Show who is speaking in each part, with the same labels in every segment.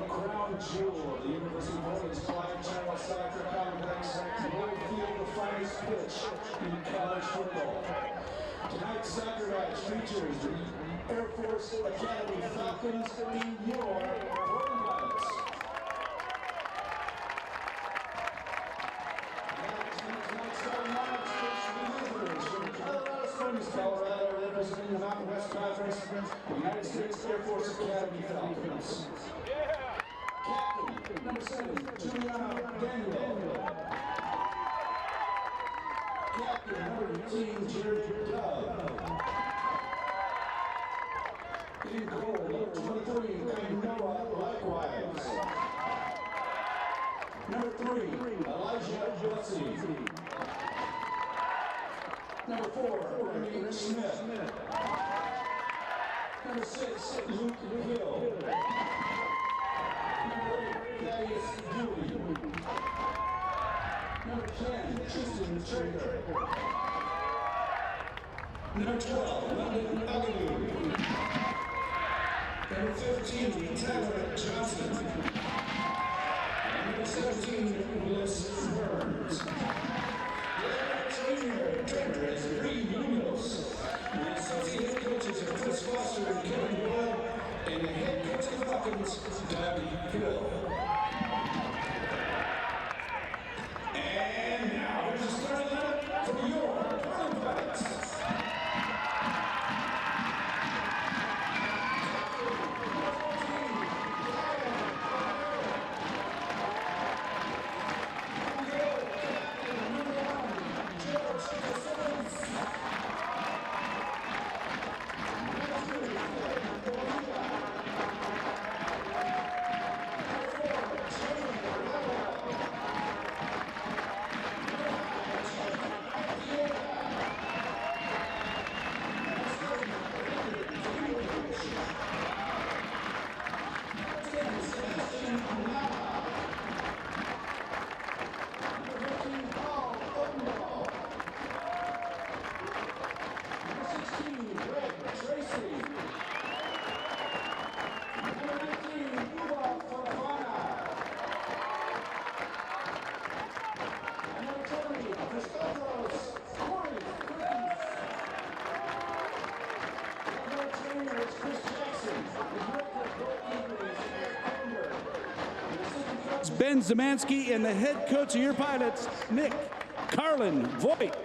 Speaker 1: crown jewel of the University of Portland's Clive Channel Soccer Complex, Murlow Field, the finest pitch in college football. Tonight's soccer match features the Air Force Academy Falcons in your Portland Pilots. Tonight's starting lineups from Colorado Springs, Colorado, representing the Mountain West Conference, the United States Air Force Academy Falcons. Captain, number 7, Juliana Daniel. Captain, number 18, Jared Dove. In goal, number 23, Noah likewise. Number 3, Elijah Bussey. Number 4, Randy Smith. Number 6, Luke Hill. Number 8, Thaddeus Dewey. Number 10, Tristan Trader. Number 12, London Agnew. Number 15, Tyler Johnson. Number 17, Willis Burns. Trainers Reed Munoz. The associate coaches are Chris Foster and Kevin Boyle, and the head coach of the Falcons, Doug Hill. And now here's the starting lineup for your Portland Pilots.
Speaker 2: Ben Zemansky, and the head coach of your Pilots, Nick Carlin Voigt.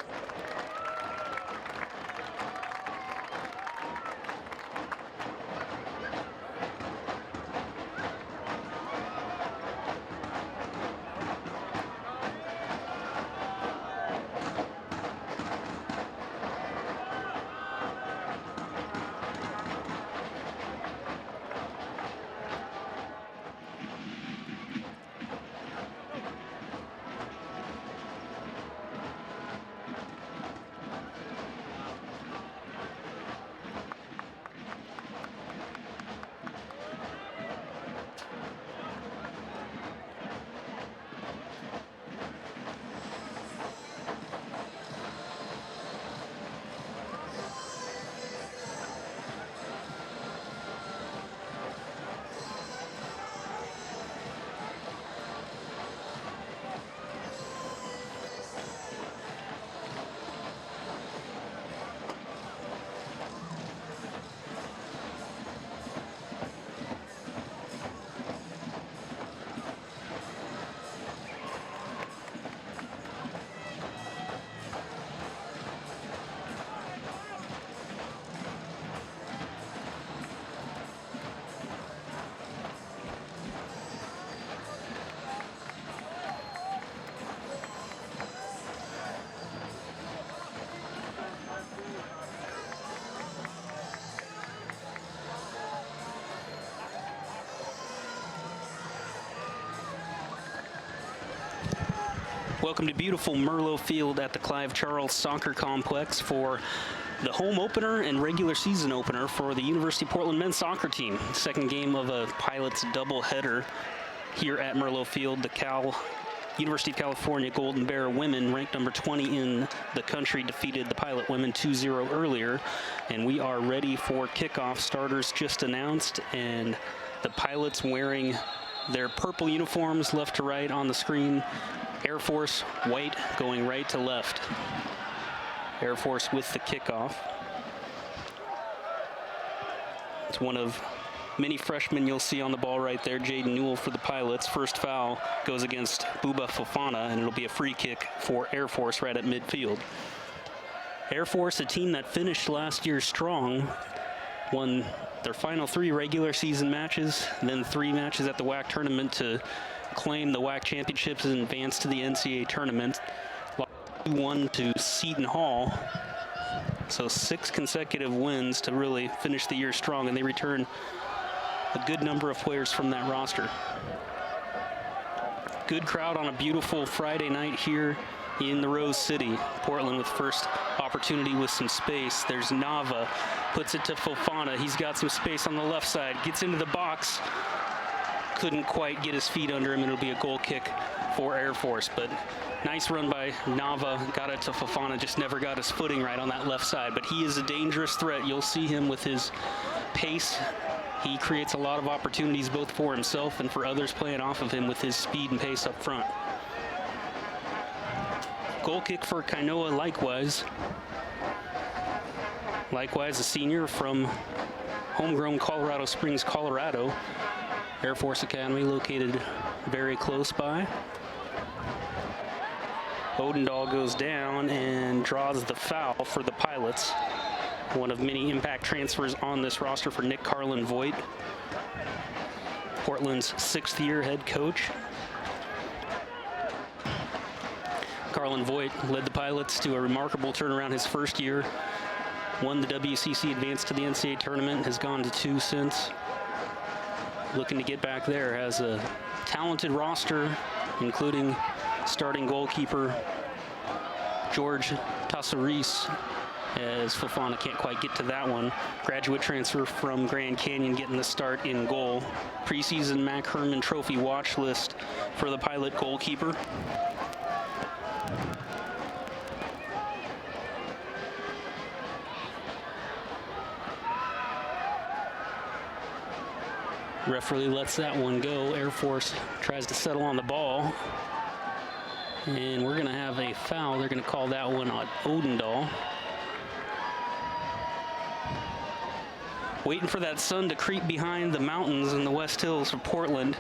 Speaker 3: Welcome to beautiful Murlow Field at the Clive Charles Soccer Complex for the home opener and regular season opener for the University of Portland men's soccer team. Second game of a Pilots doubleheader here at Murlow Field. The University of California Golden Bear women, ranked number 20 in the country, defeated the Pilot women 2-0 earlier. And we are ready for kickoff. Starters just announced, and The Pilots wearing their purple uniforms left to right on the screen. Air Force white going right to left. Air Force with the kickoff. It's one of many freshmen you'll see on the ball right there. Jaden Newell for the Pilots. First foul goes against Buba Fofana, and it'll be a free kick for Air Force right at midfield. Air Force, a team that finished last year strong, won their final 3 regular season matches, and then 3 matches at the WAC tournament to claim the WAC championships and advance to the NCAA tournament. 2-1 to Seton Hall. So 6 consecutive wins to really finish the year strong, and they return a good number of players from that roster. Good crowd on a beautiful Friday night here in the Rose City. Portland with first opportunity with some space. There's Nava, puts it to Fofana. He's got some space on the left side, gets into the box. Couldn't quite get his feet under him, and it'll be a goal kick for Air Force. But nice run by Nava, got it to Fofana, just never got his footing right on that left side. But he is a dangerous threat. You'll see him with his pace. He creates a lot of opportunities both for himself and for others playing off of him with his speed and pace up front. Goal kick for Kainoa likewise. Likewise, a senior from homegrown Colorado Springs, Colorado. Air Force Academy located very close by. Odendahl goes down and draws the foul for the Pilots. One of many impact transfers on this roster for Nick Carlin Voigt, Portland's 6th-year head coach. Carlin Voigt led the Pilots to a remarkable turnaround his first year. Won the WCC advance to the NCAA tournament, has gone to 2 since. Looking to get back there, has a talented roster, including starting goalkeeper George Tassaris, as Fofana can't quite get to that one. Graduate transfer from Grand Canyon getting the start in goal. Preseason Mac Herman Trophy watch list for the Pilot goalkeeper. Referee lets that one go. Air Force tries to settle on the ball. And we're going to have a foul. They're going to call that one on Odendahl. Waiting for that sun to creep behind the mountains in the West Hills of Portland.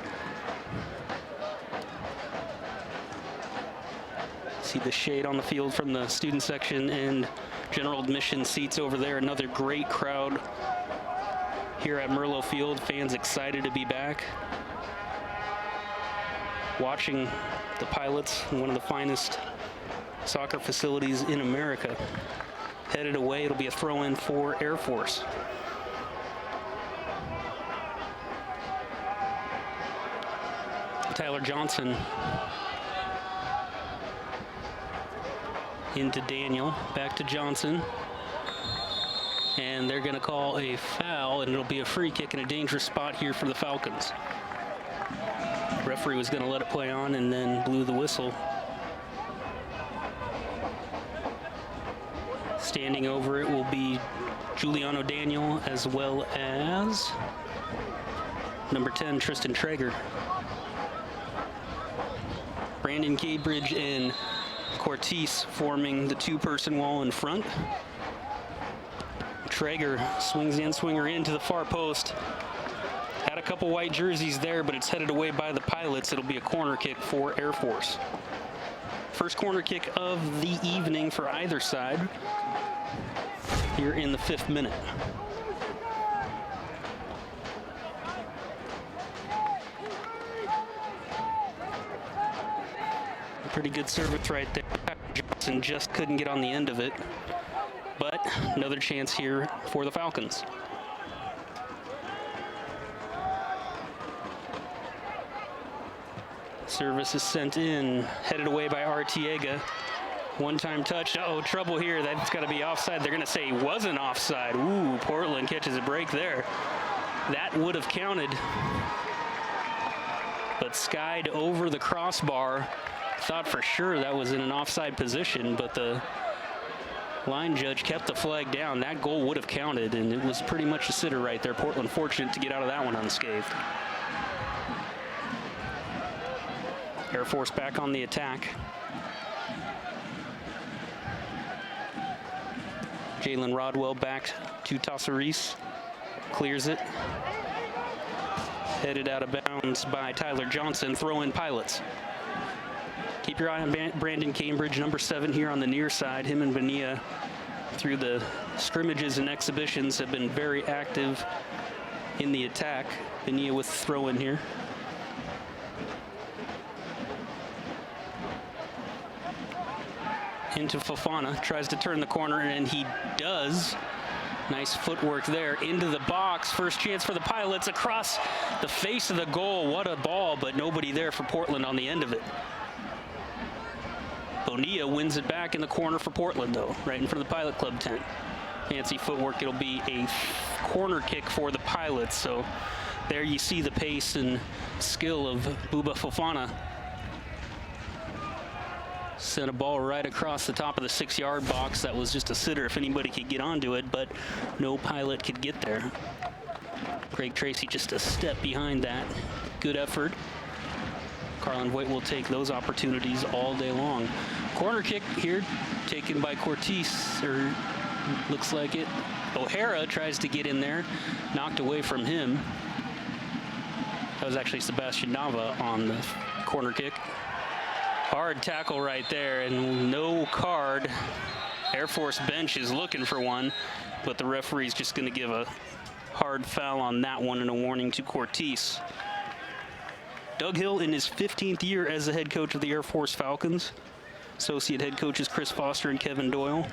Speaker 3: See the shade on the field from the student section and general admission seats over there. Another great crowd here at Merlo Field. Fans excited to be back. Watching the Pilots in one of the finest soccer facilities in America. Headed away, it'll be a throw-in for Air Force. Tyler Johnson into Daniel, back to Johnson. And they're going to call a foul, and it'll be a free kick in a dangerous spot here for the Falcons. Referee was going to let it play on and then blew the whistle. Standing over it will be Giuliano Daniel, as well as number 10, Tristan Traeger. Brandon Cambridge and Cortese forming the 2-person wall in front. Traeger swings in, swinger in to the far post. Had a couple white jerseys there, but it's headed away by the Pilots. It'll be a corner kick for Air Force. First corner kick of the evening for either side here in the 5th minute. A pretty good service right there. Johnson just couldn't get on the end of it. But another chance here for the Falcons. Service is sent in, headed away by Artiega. One-time touch. Uh-oh, trouble here. That's got to be offside. They're going to say he wasn't offside. Ooh, Portland catches a break there. That would have counted. But skied over the crossbar. Thought for sure that was in an offside position, but the Line judge kept the flag down. That goal would have counted, and it was pretty much a sitter right there. Portland fortunate to get out of that one unscathed. Air Force back on the attack. Jalen Rodwell back to Tassaris. Clears it. Headed out of bounds by Tyler Johnson. Throw in Pilots. Keep your eye on Brandon Cambridge, number 7 here on the near side. Him and Bonilla, through the scrimmages and exhibitions, have been very active in the attack. Bonilla with throw in here. Into Fofana, tries to turn the corner, and he does. Nice footwork there, into the box. First chance for the Pilots, across the face of the goal. What a ball, but nobody there for Portland on the end of it. Bonilla wins it back in the corner for Portland, though, right in front of the Pilot Club tent. Fancy footwork. It'll be a corner kick for the Pilots. So there you see the pace and skill of Buba Fofana. Sent a ball right across the top of the 6-yard box. That was just a sitter if anybody could get onto it, but no Pilot could get there. Greg Tracy just a step behind that. Good effort. Carlin Voigt will take those opportunities all day long. Corner kick here taken by Cortez, or looks like it. O'Hara tries to get in there, knocked away from him. That was actually Sebastian Nava on the corner kick. Hard tackle right there, and no card. Air Force bench is looking for one, but the referee's just going to give a hard foul on that one and a warning to Cortez. Doug Hill in his 15th year as the head coach of the Air Force Falcons. Associate head coaches Chris Foster and Kevin Doyle.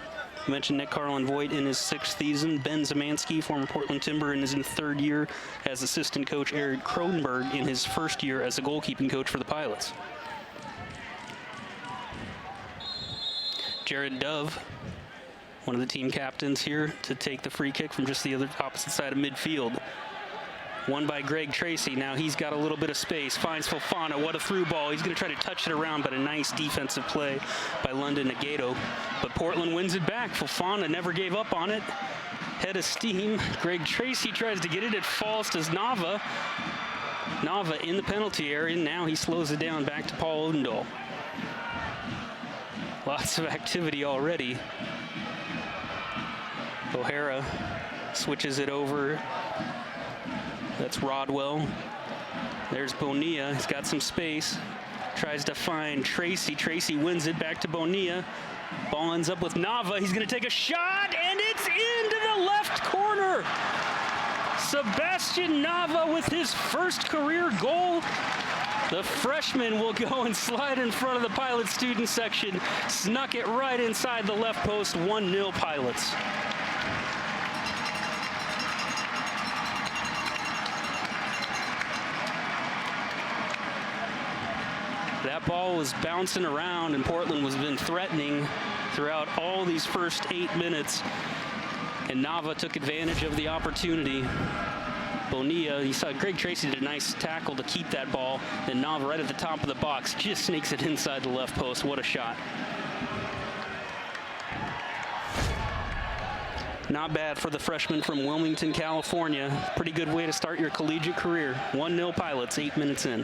Speaker 3: I mentioned Nick Carlin Voigt in his 6th season. Ben Zemansky, former Portland Timber, in his 3rd year as assistant coach. Eric Cronenberg in his 1st year as a goalkeeping coach for the Pilots. Jared Dove, one of the team captains here, to take the free kick from just the other opposite side of midfield. Won by Greg Tracy. Now he's got a little bit of space. Finds Fofana. What a through ball. He's going to try to touch it around, but a nice defensive play by London Nagato. But Portland wins it back. Fofana never gave up on it. Head of steam. Greg Tracy tries to get it. It falls to Nava. Nava in the penalty area. Now he slows it down back to Paul Odendahl. Lots of activity already. O'Hara switches it over. That's Rodwell. There's Bonilla. He's got some space. Tries to find Tracy. Tracy wins it back to Bonilla. Ball ends up with Nava. He's going to take a shot, and it's into the left corner. Sebastian Nava with his first career goal. The freshman will go and slide in front of the Pilot student section. Snuck it right inside the left post. 1-0 Pilots. That ball was bouncing around, and Portland has been threatening throughout all these first 8 minutes. And Nava took advantage of the opportunity. Bonilla, you saw Greg Tracy did a nice tackle to keep that ball. Then Nava right at the top of the box just sneaks it inside the left post. What a shot. Not bad for the freshman from Wilmington, California. Pretty good way to start your collegiate career. 1-0 Pilots, 8 minutes in.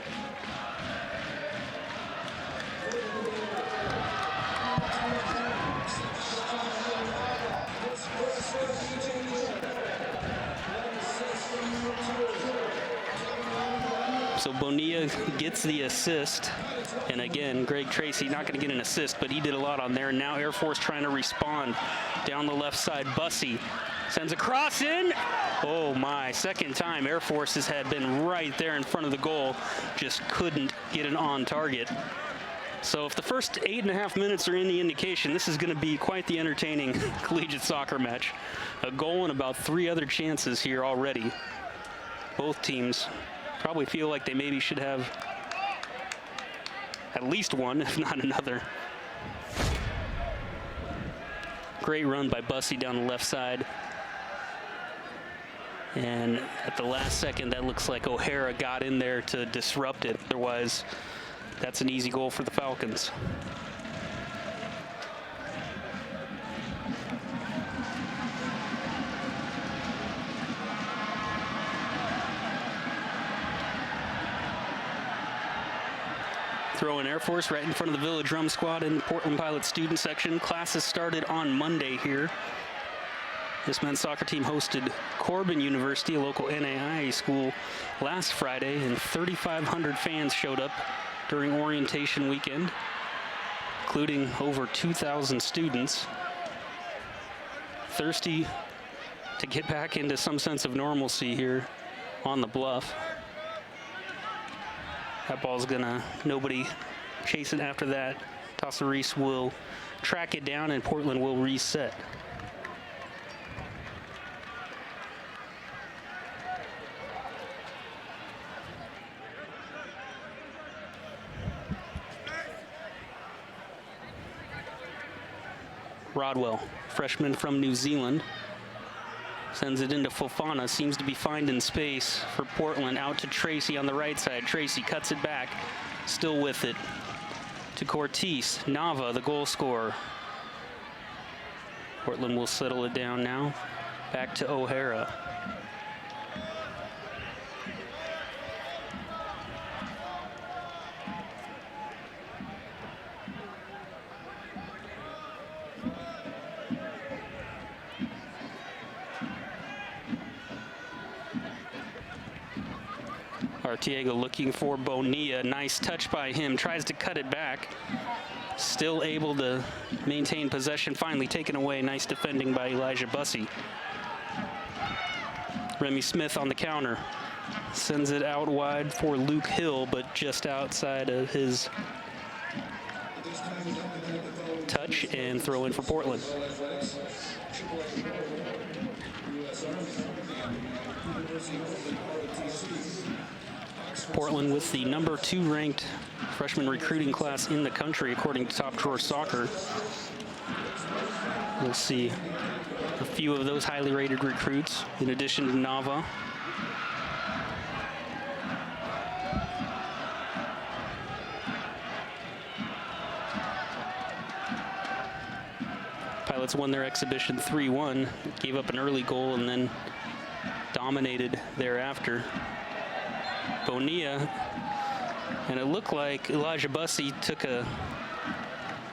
Speaker 3: So Bonilla gets the assist. And again, Greg Tracy not going to get an assist, but he did a lot on there. Now Air Force trying to respond. Down the left side, Bussey sends a cross in. Oh my, second time Air Force had been right there in front of the goal. Just couldn't get it on target. So if the first 8.5 minutes are any indication, this is going to be quite the entertaining collegiate soccer match. A goal and about 3 other chances here already. Both teams probably feel like they maybe should have at least one, if not another. Great run by Bussey down the left side. And at the last second, that looks like O'Hara got in there to disrupt it. Otherwise, that's an easy goal for the Falcons. Throw in Air Force right in front of the Village Drum Squad in the Portland Pilots student section. Classes started on Monday here. This men's soccer team hosted Corbin University, a local NAIA school, last Friday, and 3,500 fans showed up during orientation weekend, including over 2,000 students. Thirsty to get back into some sense of normalcy here on the Bluff. That ball's gonna, nobody chasing after that. Tassareese will track it down and Portland will reset. Rodwell, freshman from New Zealand, sends it into Fofana, seems to be finding space for Portland, out to Tracy on the right side. Tracy cuts it back, still with it, to Cortez. Nava, the goal scorer. Portland will settle it down now, back to O'Hara. Artiego looking for Bonilla. Nice touch by him. Tries to cut it back. Still able to maintain possession. Finally taken away. Nice defending by Elijah Bussey. Remy Smith on the counter. Sends it out wide for Luke Hill, but just outside of his touch, and throw in for Portland. Portland with the #2 ranked freshman recruiting class in the country, according to Top Drawer Soccer. We'll see a few of those highly rated recruits, in addition to Nava. Pilots won their exhibition 3-1, gave up an early goal and then dominated thereafter. Bonilla, and it looked like Elijah Bussey took a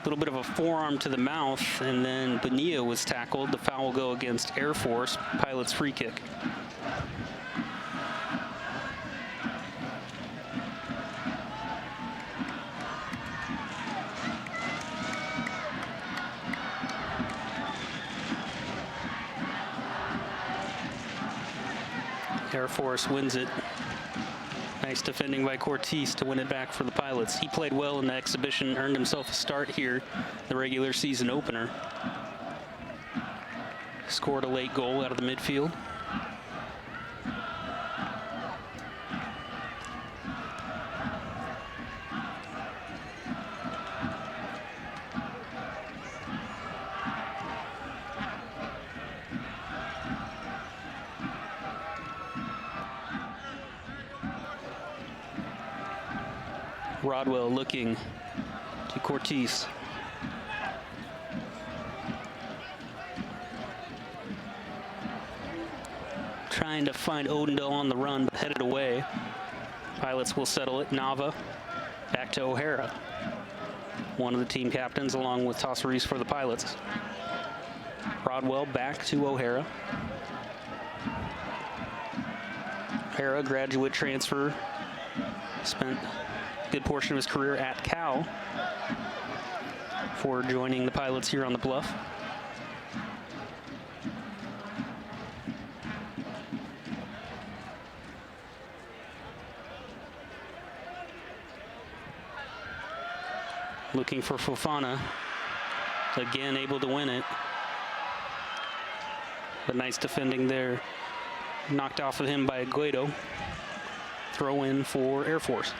Speaker 3: little bit of a forearm to the mouth, and then Bonilla was tackled. The foul will go against Air Force. Pilots free kick. Air Force wins it. Nice defending by Cortez to win it back for the Pilots. He played well in the exhibition, earned himself a start here, the regular season opener. Scored a late goal out of the midfield. Rodwell looking to Cortez. Trying to find Odendell on the run, but headed away. Pilots will settle it. Nava back to O'Hara. One of the team captains along with Tassareese for the Pilots. Rodwell back to O'Hara. O'Hara, graduate transfer, spent good portion of his career at Cal before joining the Pilots here on the Bluff. Looking for Fofana, again able to win it, but nice defending there, knocked off of him by Guido. Throw in for Air Force.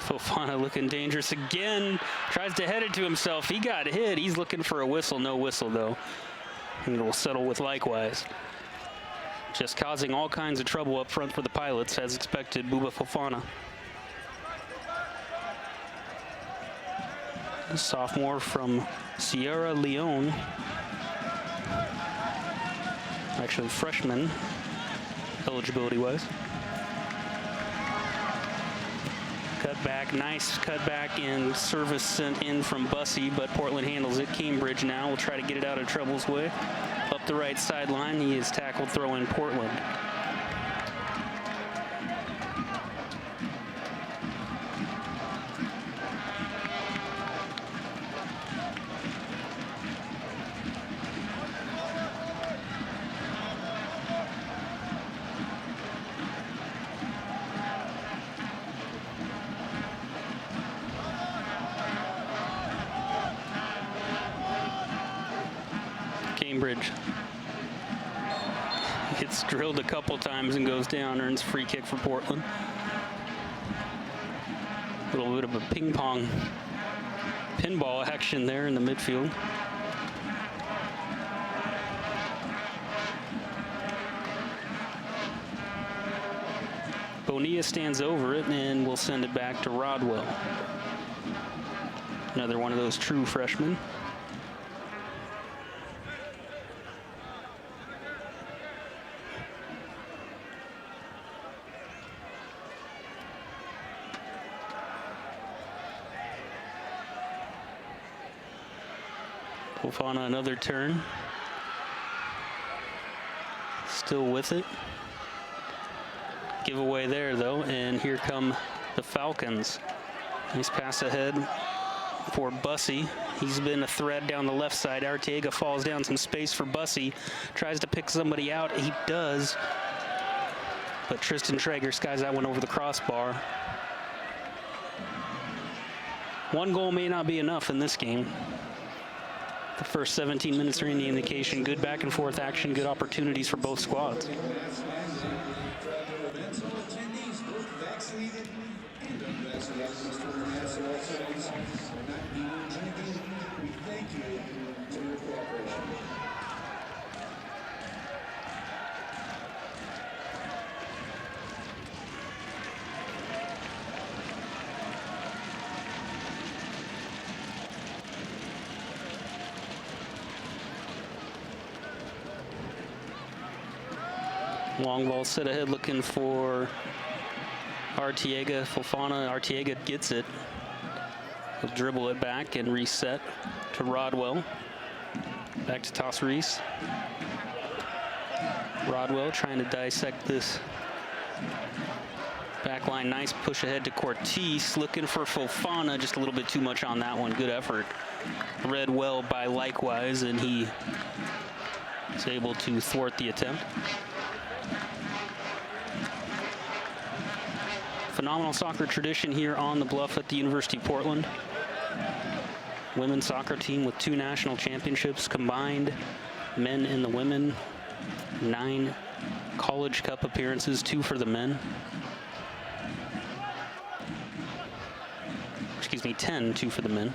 Speaker 3: Fofana looking dangerous again. Tries to head it to himself. He got hit. He's looking for a whistle. No whistle, though. And it will settle with likewise. Just causing all kinds of trouble up front for the Pilots, as expected, Bouba Fofana. The sophomore from Sierra Leone, actually freshman eligibility-wise. Cut back, nice cut back and service sent in from Bussey, but Portland handles it. Cambridge now will try to get it out of Trouble's way. Up the right sideline, he is tackled, throw in Portland. Cambridge gets drilled a couple times and goes down, earns free kick for Portland. A little bit of a ping pong pinball action there in the midfield. Bonilla stands over it and will send it back to Rodwell. Another one of those true freshmen. Fofana another turn. Still with it. Giveaway there though, and here come the Falcons. Nice pass ahead for Bussey. He's been a threat down the left side. Arteaga falls down some space for Bussey. Tries to pick somebody out. He does. But Tristan Traeger skies that one over the crossbar. One goal may not be enough in this game. The first 17 minutes are any indication. Good back and forth action, good opportunities for both squads. Long ball set ahead looking for Arteaga. Fofana. Arteaga gets it. He'll dribble it back and reset to Rodwell. Back to Toss Reese. Rodwell trying to dissect this back line. Nice push ahead to Cortez. Looking for Fofana. Just a little bit too much on that one. Good effort. Read well by Likewise, and he is able to thwart the attempt. Phenomenal soccer tradition here on the Bluff at the University of Portland. Women's soccer team with 2 national championships combined. Men and the women. 9 College Cup appearances, 2 for the men. Excuse me, 10, 2 for the men.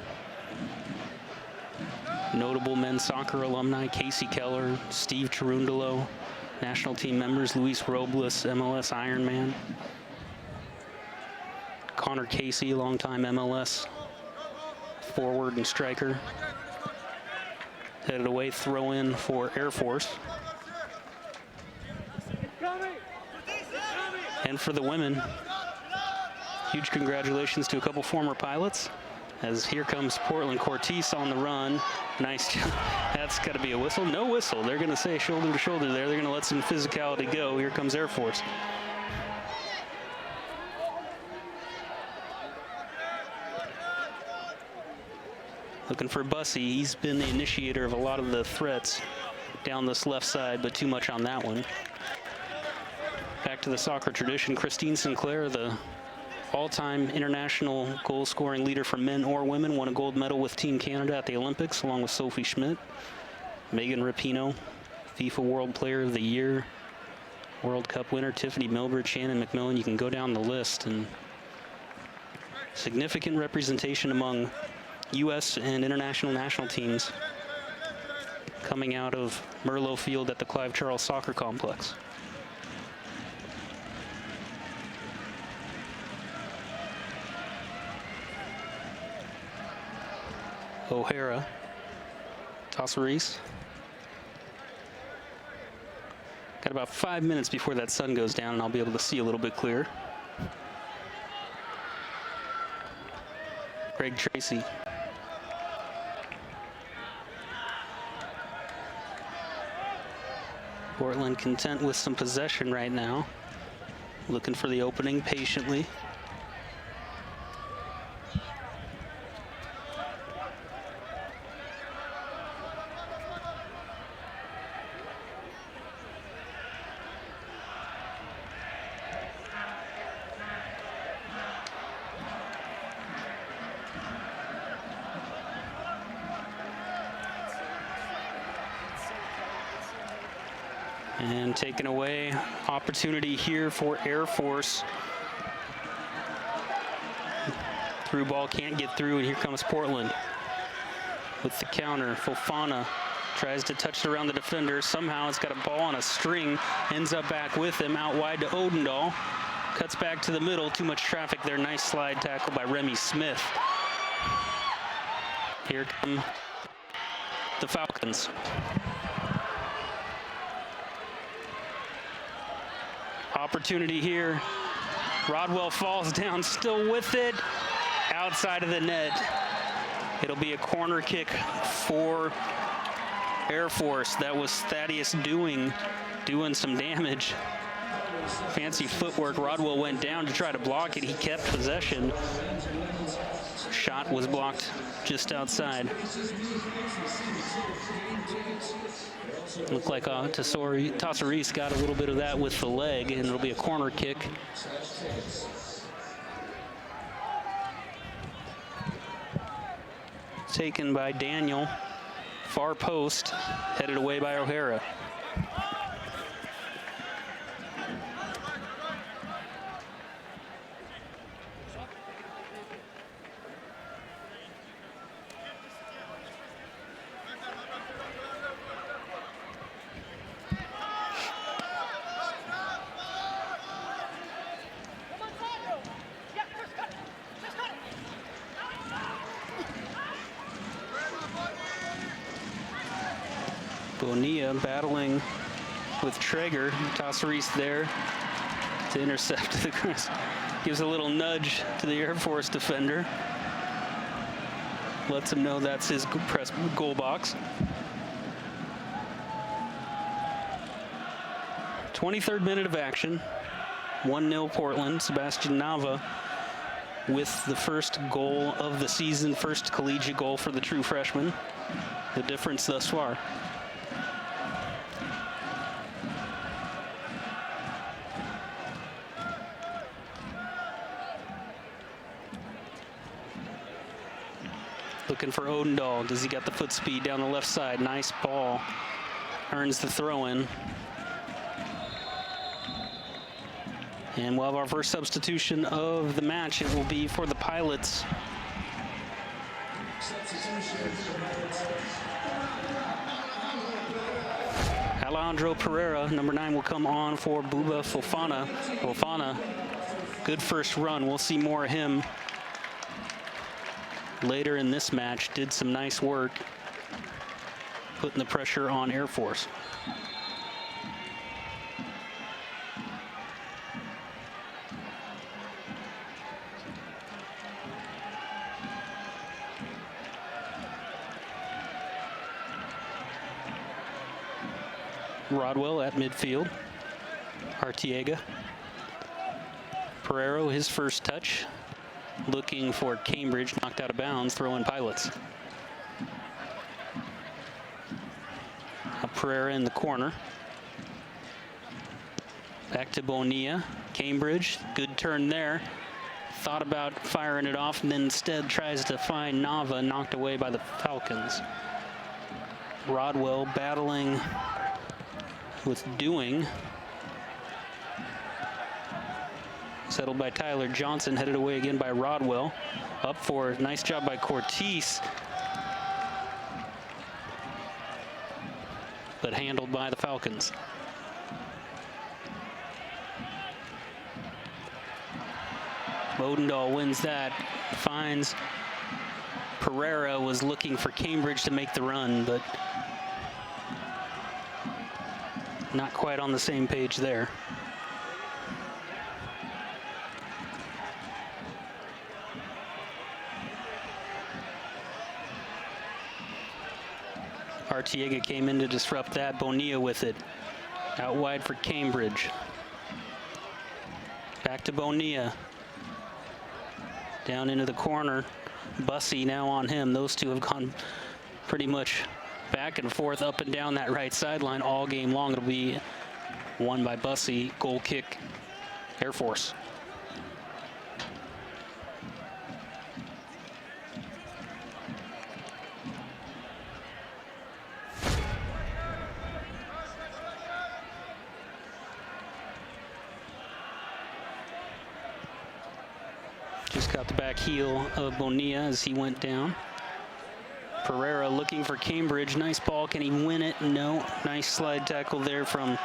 Speaker 3: Notable men's soccer alumni: Casey Keller, Steve Cherundolo. National team members: Luis Robles, MLS Ironman. Connor Casey, longtime MLS forward and striker. Headed away, throw in for Air Force. And for the women, huge congratulations to a couple former pilots, as here comes Portland. Cortez on the run. Nice. That's got to be a whistle. No whistle. They're going to say shoulder to shoulder there. They're going to let some physicality go. Here comes Air Force. Looking for Bussey. He's been the initiator of a lot of the threats down this left side, but too much on that one. Back to the soccer tradition. Christine Sinclair, the all-time international goal-scoring leader for men or women, won a gold medal with Team Canada at the Olympics, along with Sophie Schmidt. Megan Rapinoe, FIFA World Player of the Year, World Cup winner Tiffany Milbridge, Shannon McMillan. You can go down the list, and significant representation among U.S. and international national teams coming out of Merlo Field at the Clive Charles Soccer Complex. O'Hara Tosseries. Got about 5 minutes before that sun goes down, and I'll be able to see a little bit clearer. Greg Tracy. Portland content with some possession right now. Looking for the opening patiently. And taken away, opportunity here for Air Force. Through ball can't get through, and here comes Portland with the counter. Fofana tries to touch it around the defender. Somehow it's got a ball on a string, ends up back with him, out wide to Odendahl. Cuts back to the middle, too much traffic there. Nice slide tackle by Remy Smith. Here come the Falcons. Opportunity here. Rodwell falls down, still with it, outside of the net. It'll be a corner kick for Air Force. That was Thaddeus doing some damage. Fancy footwork. Rodwell went down to try to block it. He kept possession. Shot was blocked just outside. Looked like Tosseries got a little bit of that with the leg, and it'll be a corner kick. Taken by Daniel. Far post, headed away by O'Hara. Bonilla battling with Traeger. Tosseries there to intercept the cross. Gives a little nudge to the Air Force defender. Lets him know that's his press goal box. 23rd minute of action. 1-0 Portland. Sebastian Nava with the first goal of the season, first collegiate goal for the true freshman. The difference thus far. Looking for Odendahl. Does he got the foot speed down the left side? Nice ball. Earns the throw-in. And we'll have our first substitution of the match. It will be for the Pilots. Alejandro Pereira, number 9, will come on for Buba Fofana. Fofana, good first run. We'll see more of him later in this match. Did some nice work putting the pressure on Air Force. Rodwell at midfield. Artiega. Pereiro, his first touch. Looking for Cambridge, knocked out of bounds, throwing Pilots. Pereira in the corner. Back to Bonilla. Cambridge, good turn there. Thought about firing it off and then instead tries to find Nava, knocked away by the Falcons. Rodwell battling with Dewing. Settled by Tyler Johnson, headed away again by Rodwell. Up for it. Nice job by Cortez. But handled by the Falcons. Odendahl wins that. Finds Pereira was looking for Cambridge to make the run, but not quite on the same page there. Artiega came in to disrupt that. Bonilla with it. Out wide for Cambridge. Back to Bonilla. Down into the corner. Bussey now on him. Those two have gone pretty much back and forth, up and down that right sideline all game long. It'll be won by Bussey. Goal kick, Air Force. Just got the back heel of Bonilla as he went down. Pereira looking for Cambridge. Nice ball. Can he win it? No. Nice slide tackle there from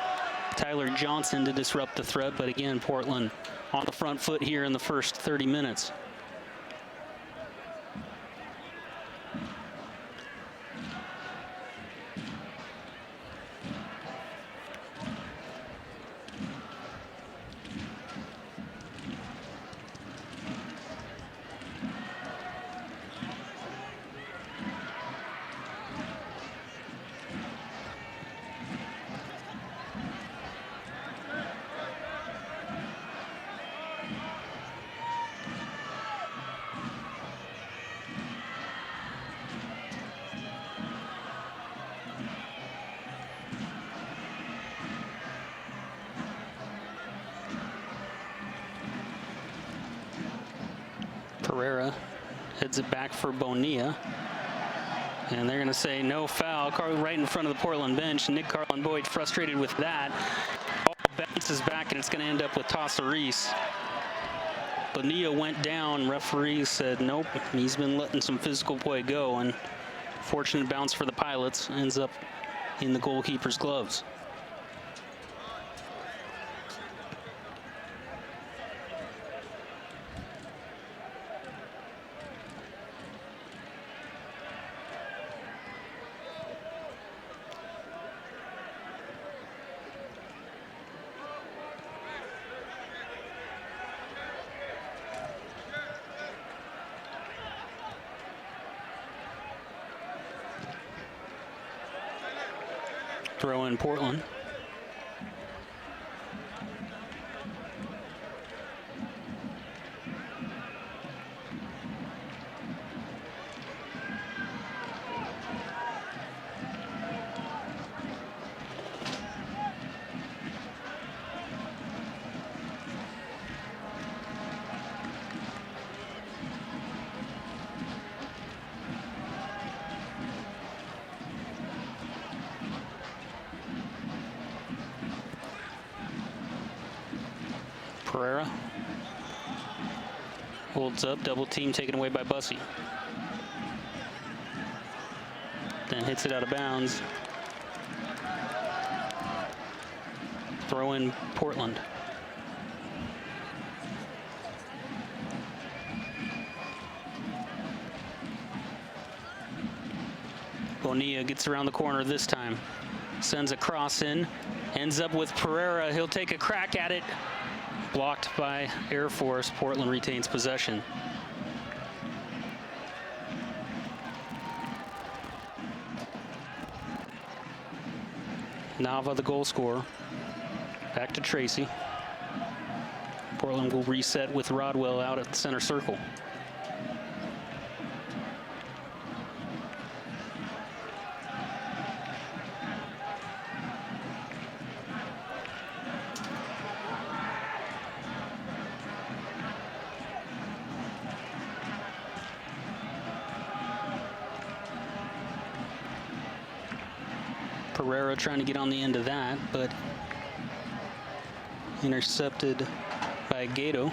Speaker 3: Tyler Johnson to disrupt the threat. But again, Portland on the front foot here in the first 30 minutes. Pereira heads it back for Bonilla. And they're going to say no foul. Right in front of the Portland bench. Nick Carlin-Boyd frustrated with that. Ball bounces back, and it's going to end up with Tassaris. Bonilla went down. Referee said nope. He's been letting some physical play go. And fortunate bounce for the Pilots. Ends up in the goalkeeper's gloves. Throw in Portland. Pereira holds up, double team taken away by Bussey. Then hits it out of bounds. Throw in Portland. Bonilla gets around the corner this time. Sends a cross in. Ends up with Pereira. He'll take a crack at it. Blocked by Air Force. Portland retains possession. Nava, the goal scorer. Back to Tracy. Portland will reset with Rodwell out at the center circle. Pereira trying to get on the end of that, but intercepted by Gato.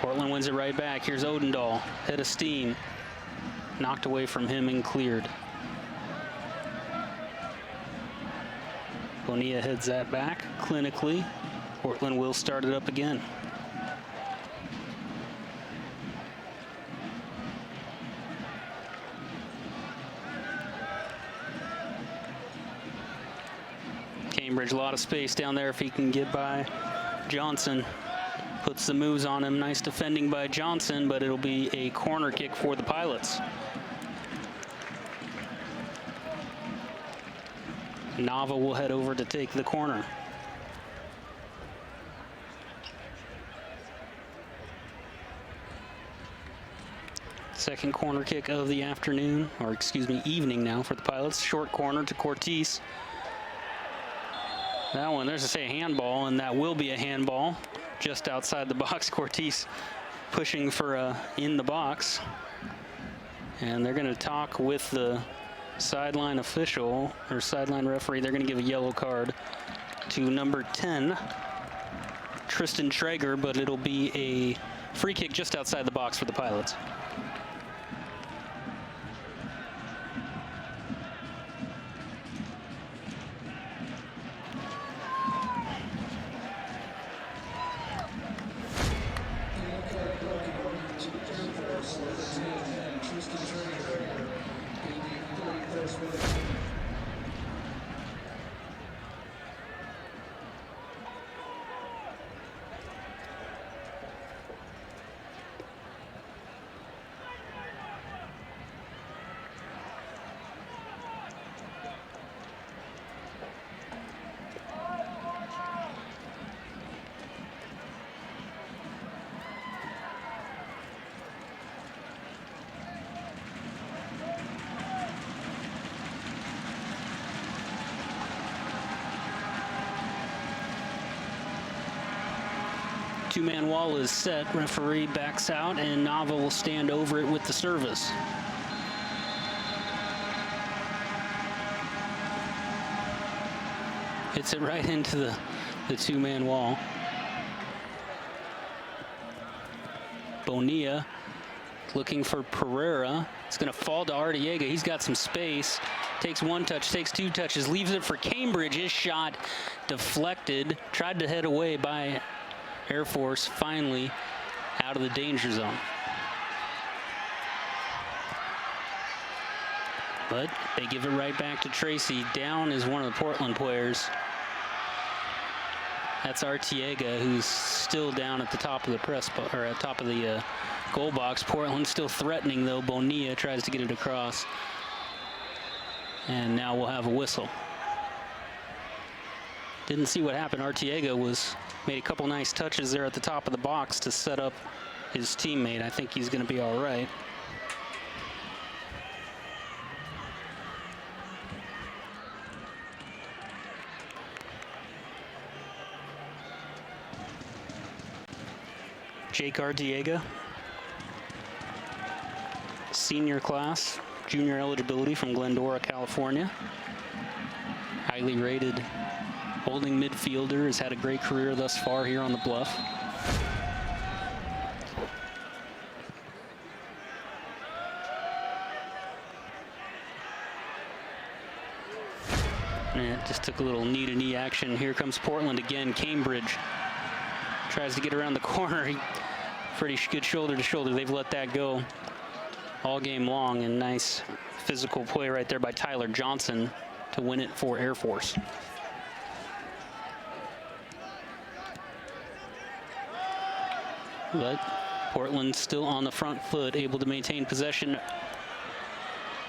Speaker 3: Portland wins it right back. Here's Odendahl, head of steam. Knocked away from him and cleared. Bonilla heads that back clinically. Portland will start it up again. Cambridge, a lot of space down there if he can get by Johnson. Puts the moves on him. Nice defending by Johnson, but it'll be a corner kick for the Pilots. Nava will head over to take the corner. Second corner kick of the afternoon, or excuse me, evening now for the Pilots. Short corner to Cortez. That one, there's a handball, and that will be a handball just outside the box. Cortez pushing for in the box. And they're going to talk with the sideline official, or sideline referee. They're going to give a yellow card to number 10, Tristan Traeger, but it'll be a free kick just outside the box for the Pilots. Two-man wall is set. Referee backs out, and Nava will stand over it with the service. Hits it right into the two-man wall. Bonilla looking for Pereira. It's going to fall to Arteaga. He's got some space. Takes one touch, takes two touches, leaves it for Cambridge. His shot deflected. Tried to head away by Air Force, finally out of the danger zone. But they give it right back to Tracy. Down is one of the Portland players. That's Arteaga, who's still down at the top of the or at top of the goal box. Portland still threatening, though. Bonilla tries to get it across. And now we'll have a whistle. Didn't see what happened. Arteaga made a couple nice touches there at the top of the box to set up his teammate. I think he's going to be all right. Jake Arteaga, senior class, junior eligibility from Glendora, California. Highly rated holding midfielder, has had a great career thus far here on the Bluff. And it just took a little knee-to-knee action. Here comes Portland again. Cambridge tries to get around the corner. Pretty good shoulder-to-shoulder. They've let that go all game long, and nice physical play right there by Tyler Johnson to win it for Air Force. But Portland still on the front foot, able to maintain possession.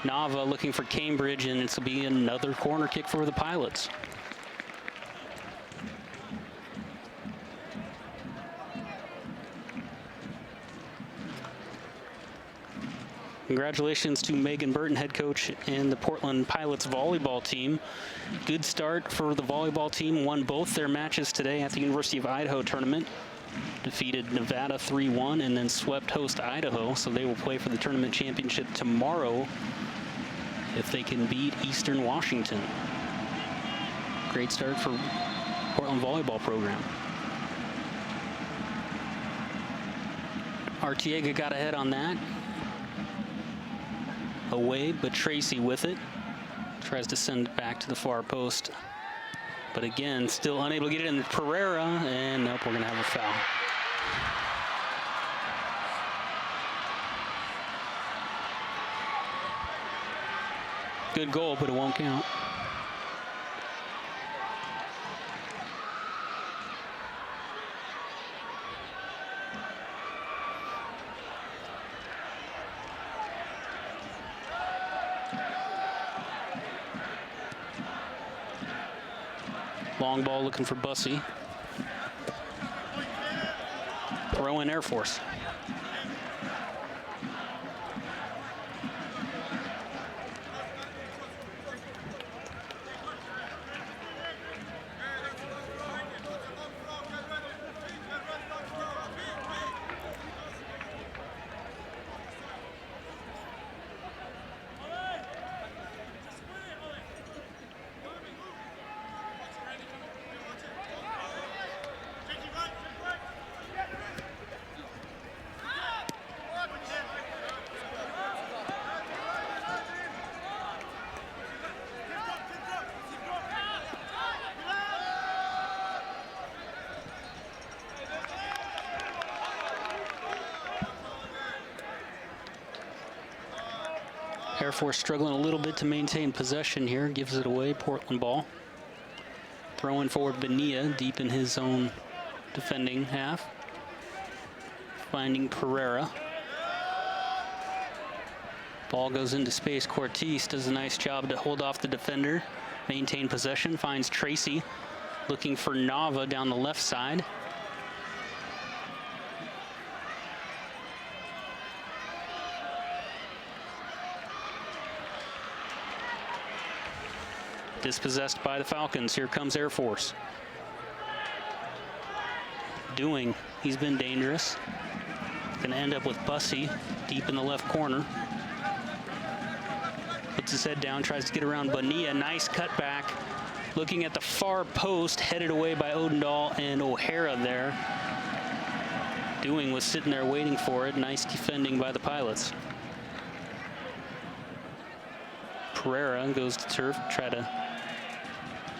Speaker 3: Nava looking for Cambridge, and this will be another corner kick for the Pilots. Congratulations to Megan Burton, head coach, and the Portland Pilots volleyball team. Good start for the volleyball team. Won both their matches today at the University of Idaho tournament. Defeated Nevada 3-1 and then swept host Idaho, so they will play for the tournament championship tomorrow if they can beat Eastern Washington. Great start for Portland volleyball program. Arteaga got ahead on that. Away, but Tracy with it. Tries to send it back to the far post. But again, still unable to get it in. Pereira, and nope, we're going to have a foul. Good goal, but it won't count. Long ball looking for Bussey. Throw in Air Force. Air Force struggling a little bit to maintain possession here. Gives it away, Portland ball. Throwing forward Bonilla deep in his own defending half. Finding Pereira. Ball goes into space. Cortez does a nice job to hold off the defender. Maintain possession. Finds Tracy looking for Nava down the left side. Dispossessed by the Falcons. Here comes Air Force. Dewing, he's been dangerous. Gonna end up with Bussey deep in the left corner. Puts his head down, tries to get around Bonilla. Nice cutback. Looking at the far post, headed away by Odendahl and O'Hara there. Dewing was sitting there waiting for it. Nice defending by the Pilots. Pereira goes to turf, try to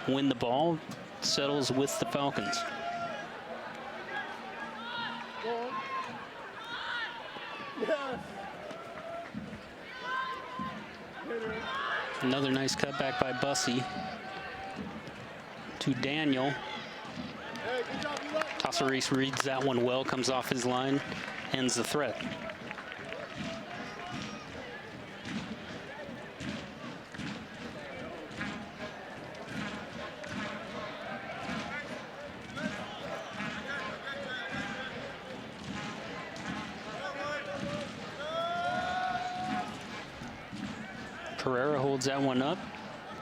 Speaker 3: win the ball, settles with the Falcons. Another nice cutback by Bussey to Daniel. Tassareese reads that one well, comes off his line, ends the threat. Pereira holds that one up,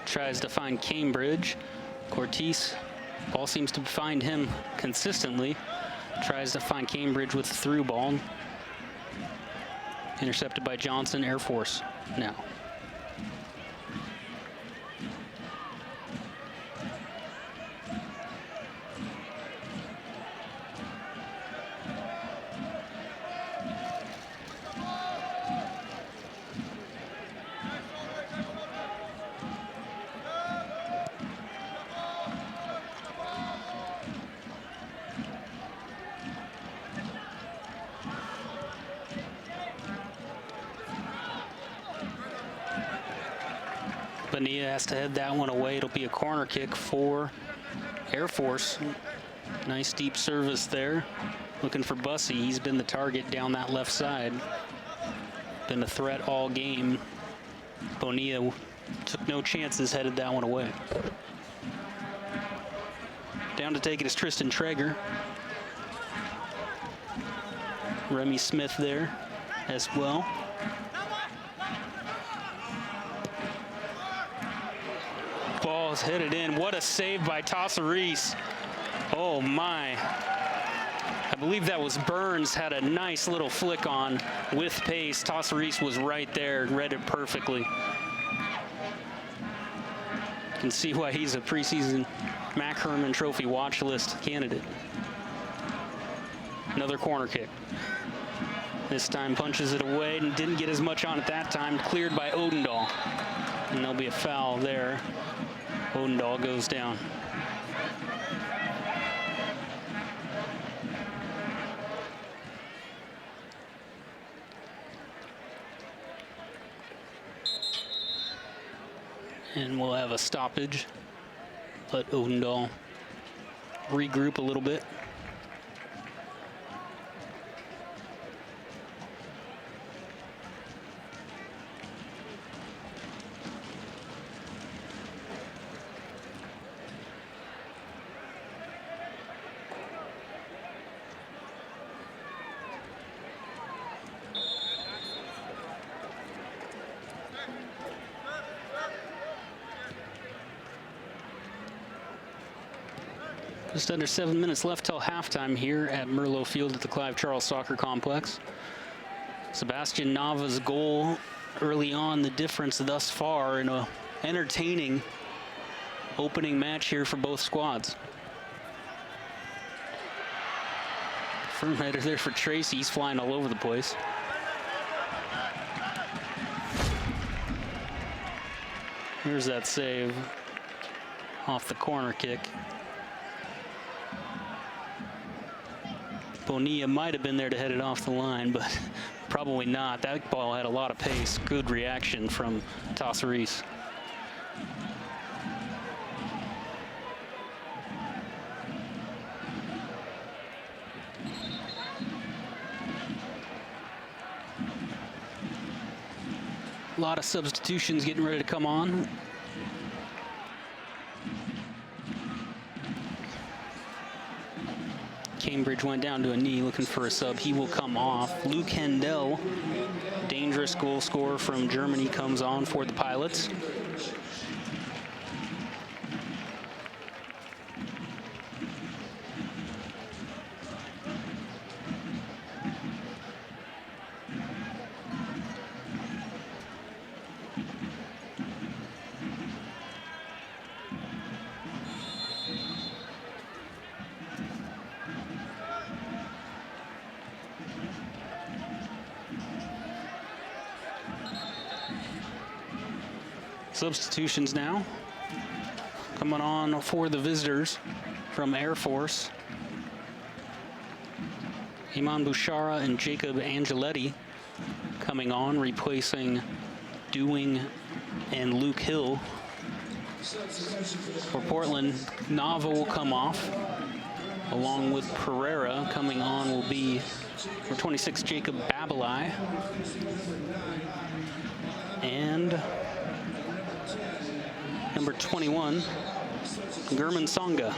Speaker 3: tries to find Cambridge. Cortez, ball seems to find him consistently. Tries to find Cambridge with the through ball. Intercepted by Johnson, Air Force now. Bonilla has to head that one away. It'll be a corner kick for Air Force. Nice deep service there. Looking for Bussey. He's been the target down that left side. Been a threat all game. Bonilla took no chances, headed that one away. Down to take it is Tristan Traeger. Remy Smith there as well. Ball's headed in. What a save by Tassareese. Oh my. I believe that was Burns, had a nice little flick on with pace. Tassareese was right there, read it perfectly. You can see why he's a preseason Mac Herman Trophy watch list candidate. Another corner kick. This time punches it away and didn't get as much on it that time. Cleared by Odendahl. And there'll be a foul there. Odendahl goes down. And we'll have a stoppage. Let Odendahl regroup a little bit. Just under 7 minutes left till halftime here at Merlot Field at the Clive Charles Soccer Complex. Sebastian Nava's goal early on, the difference thus far in a entertaining opening match here for both squads. Firm header there for Tracy. He's flying all over the place. Here's that save off the corner kick. Bonilla might have been there to head it off the line, but probably not. That ball had a lot of pace. Good reaction from Tassaris. A lot of substitutions getting ready to come on. Cambridge went down to a knee looking for a sub. He will come off. Luke Hendel, dangerous goal scorer from Germany, comes on for the Pilots. Substitutions now. Coming on for the visitors from Air Force. Iman Bouchara and Jacob Angeletti coming on, replacing Dewing and Luke Hill. For Portland, Nava will come off, along with Pereira. Coming on will be for 26, Jacob Babalai. And number 21, Gurman Songa.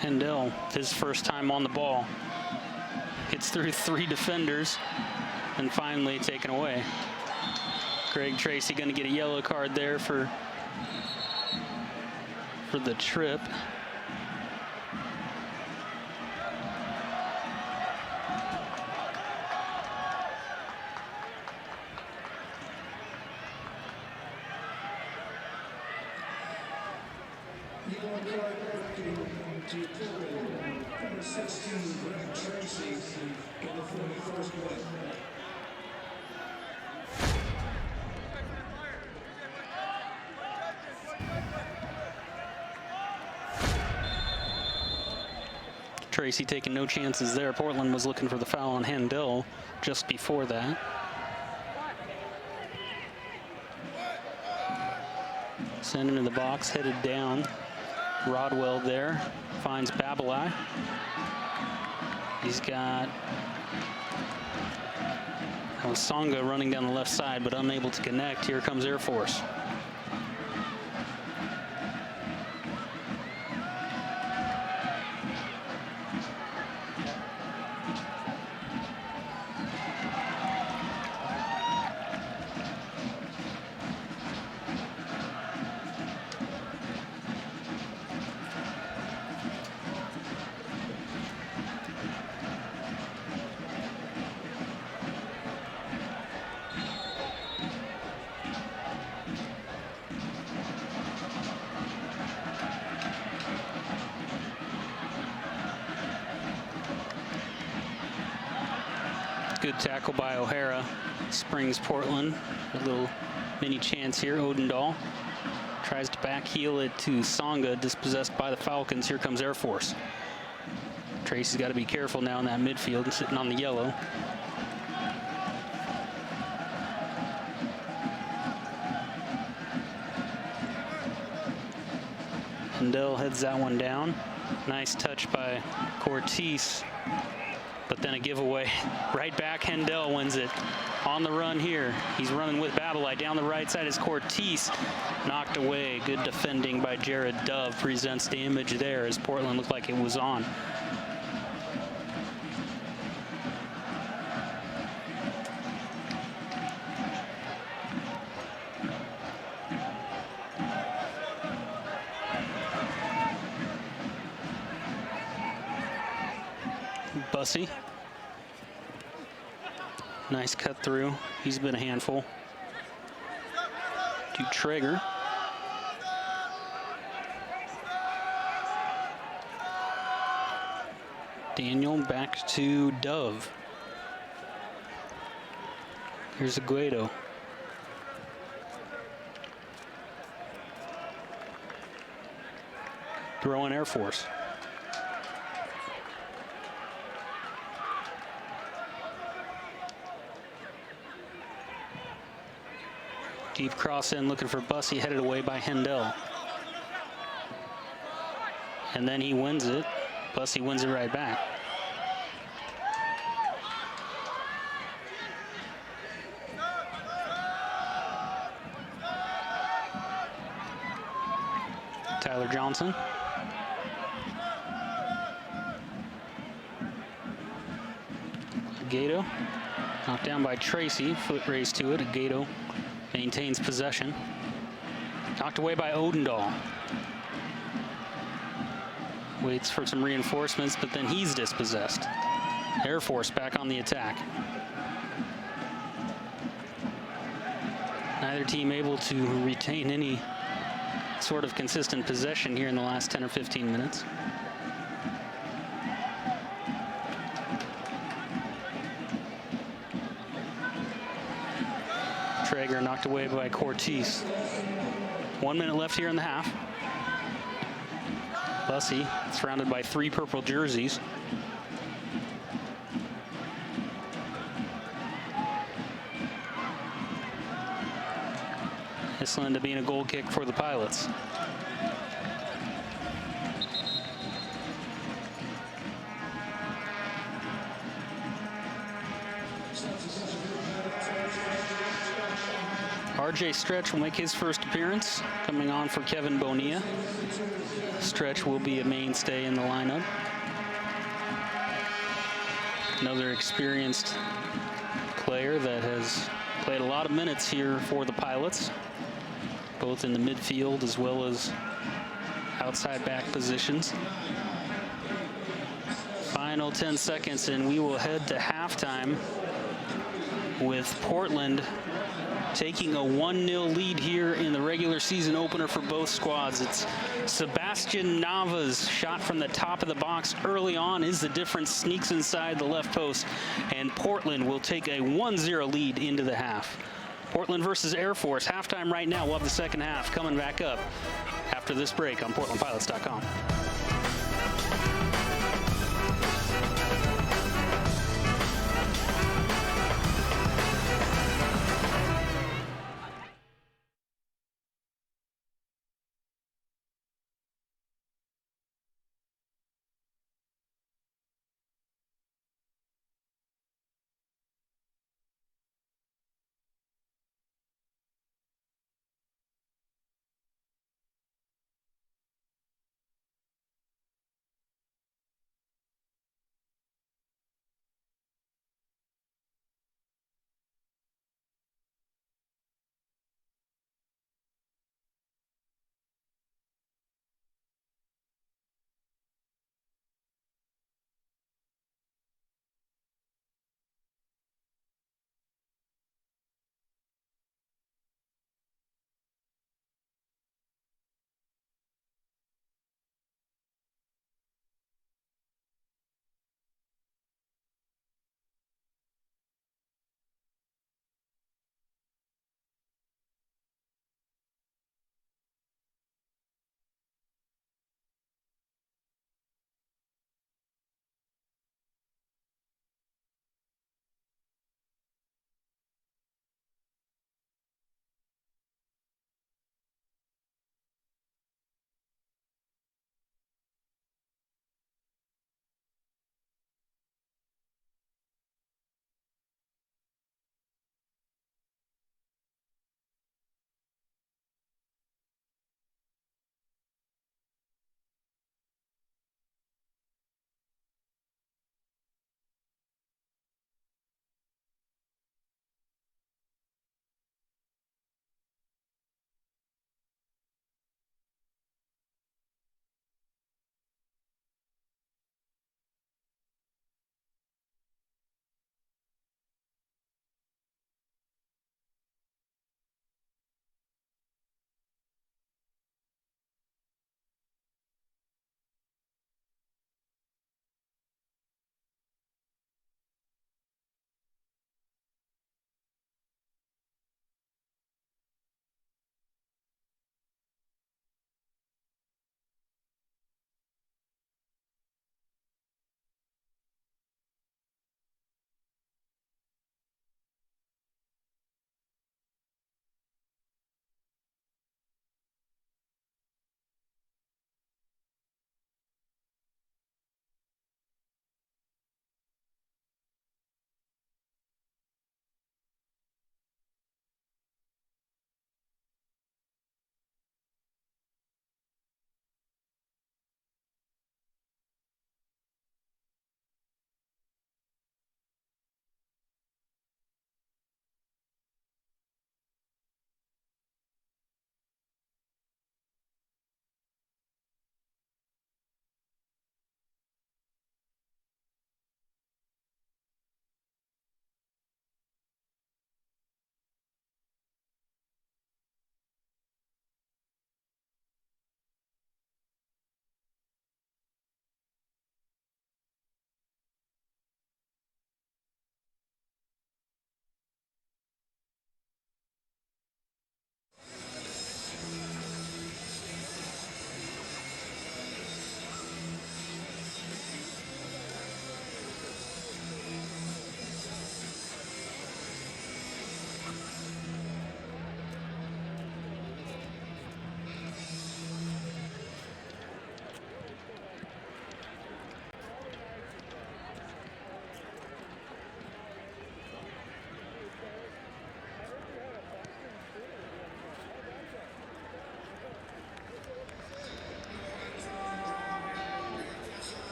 Speaker 3: Hendel, his first time on the ball. Gets through 3 defenders and finally taken away. Greg Tracy going to get a yellow card there for the trip. Tracy taking no chances there. Portland was looking for the foul on Hendel just before that. Sent into the box, headed down. Rodwell there, finds Babalai. He's got Songa running down the left side, but unable to connect. Here comes Air Force. Good tackle by O'Hara. Springs Portland. A little mini chance here. Odendahl tries to back heel it to Songa, dispossessed by the Falcons. Here comes Air Force. Tracy's got to be careful now in that midfield, sitting on the yellow. Hendel heads that one down. Nice touch by Cortez. But then a giveaway. Right back, Hendel wins it. On the run here. He's running with Babel. Metabolite. Down the right side is Cortez. Knocked away. Good defending by Jared Dove. Presents damage there as Portland looked like it was on. Bussey. Nice cut through. He's been a handful. To Traeger. Daniel back to Dove. Here's Aguedo. Throwing Air Force. Deep cross in, looking for Bussey, headed away by Hendel. And then he wins it. Bussey wins it right back. Tyler Johnson. Gato. Knocked down by Tracy. Foot race to it. Gato maintains possession. Knocked away by Odendahl. Waits for some reinforcements, but then he's dispossessed. Air Force back on the attack. Neither team able to retain any sort of consistent possession here in the last 10 or 15 minutes. Traeger knocked away by Cortez. 1 minute left here in the half. Bussey surrounded by 3 purple jerseys. This will end up being a goal kick for the Pilots. RJ Stretch will make his first appearance, coming on for Kevin Bonilla. Stretch will be a mainstay in the lineup. Another experienced player that has played a lot of minutes here for the Pilots, both in the midfield as well as outside back positions. Final 10 seconds and we will head to halftime with Portland taking a 1-0 lead here in the regular season opener for both squads. It's Sebastian Nava's shot from the top of the box early on is the difference, sneaks inside the left post, and Portland will take a 1-0 lead into the half. Portland versus Air Force, halftime right now. We'll have the second half coming back up after this break on PortlandPilots.com.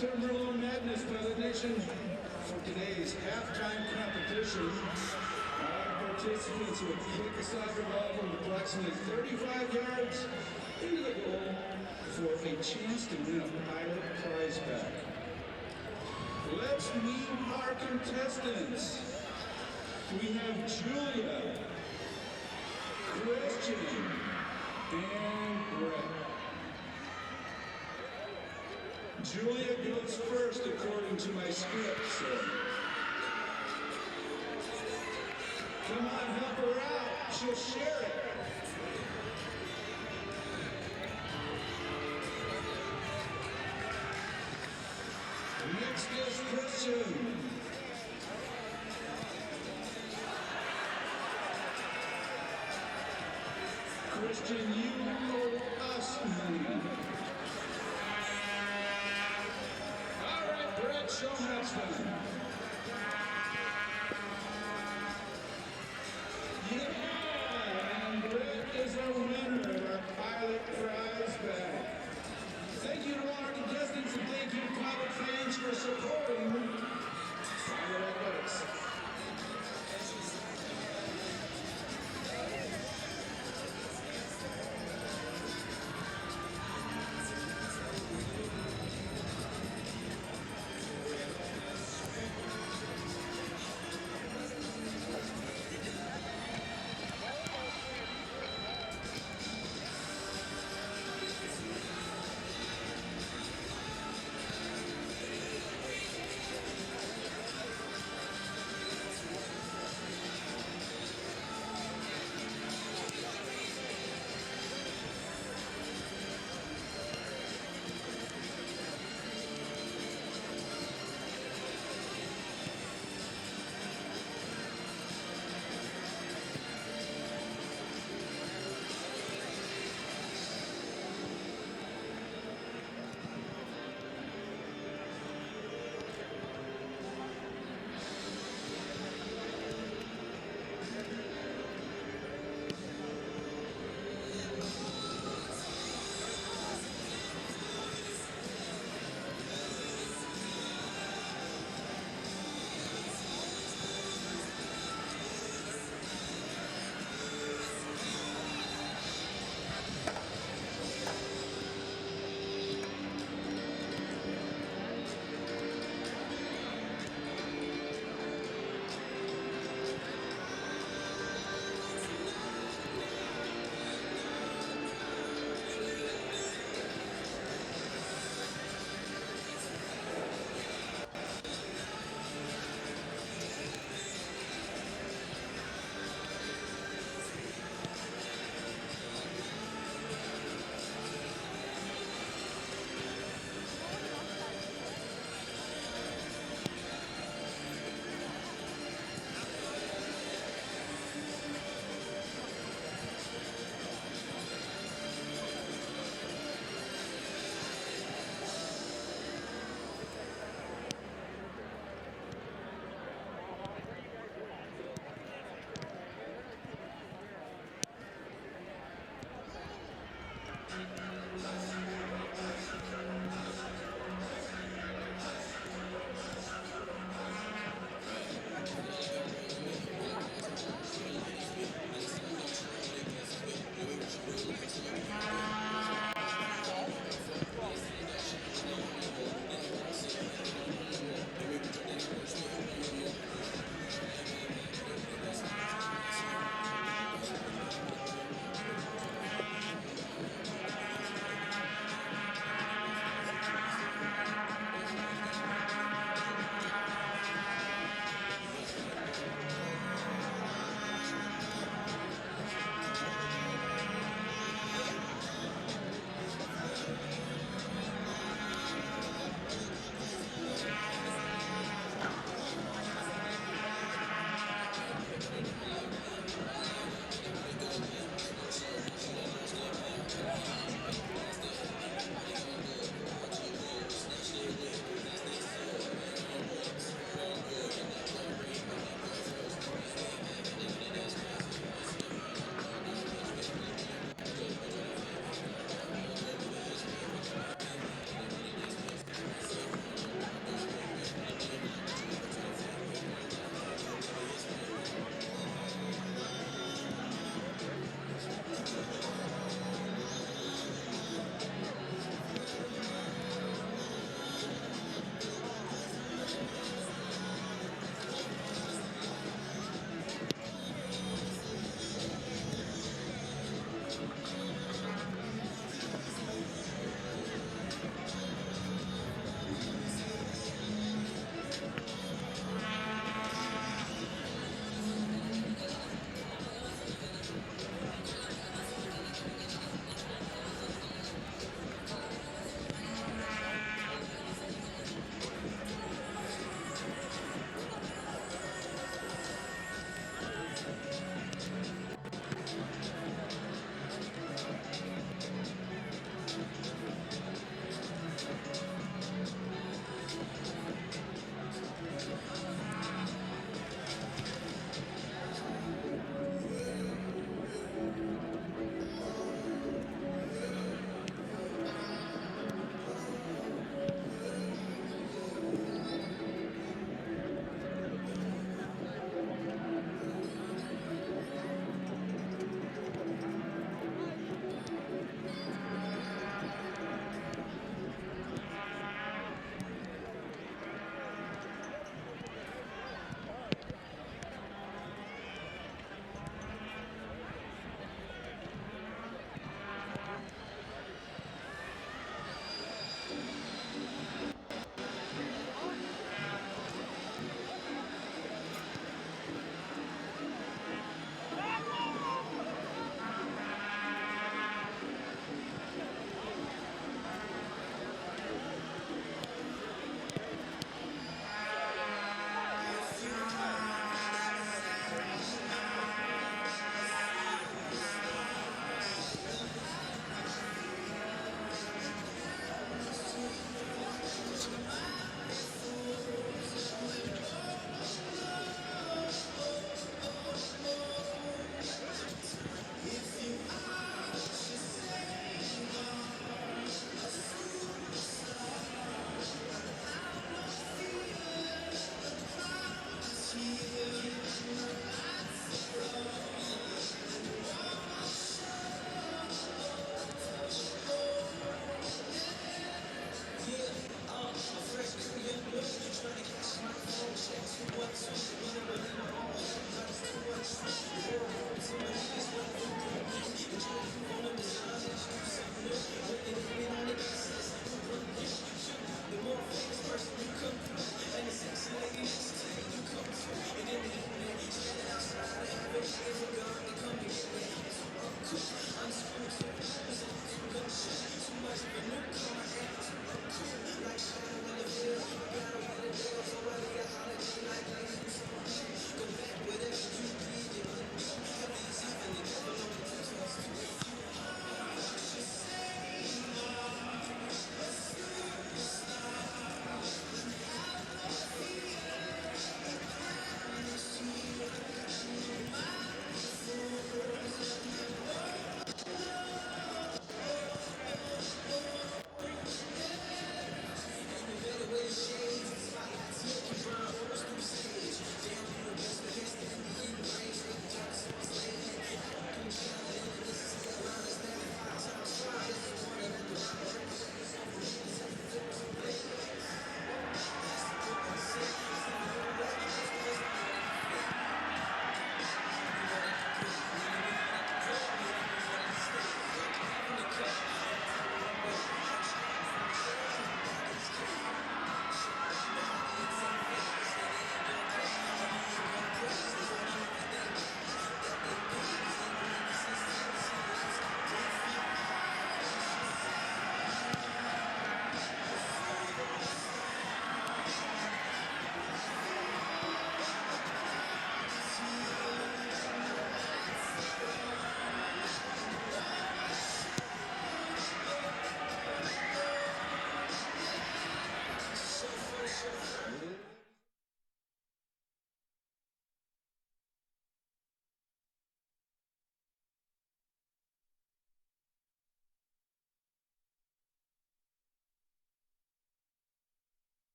Speaker 1: to Merlot Madness Pilot Nation for today's halftime competition. Our participants will kick a soccer ball from approximately 35 yards into the goal for a chance to win a pilot prize pack. Let's meet our contestants. We have Julia, Christian, and Brett. Julia goes first according to my script, so come on, help her out. She'll share it. Next is Christian. Christian, you owe us money. All right, Brett, show them how it's done. Yeah, and Brett is our winner of our pilot prize bag. Thank you to all our contestants and thank you to pilot fans for supporting Pilot Athletics.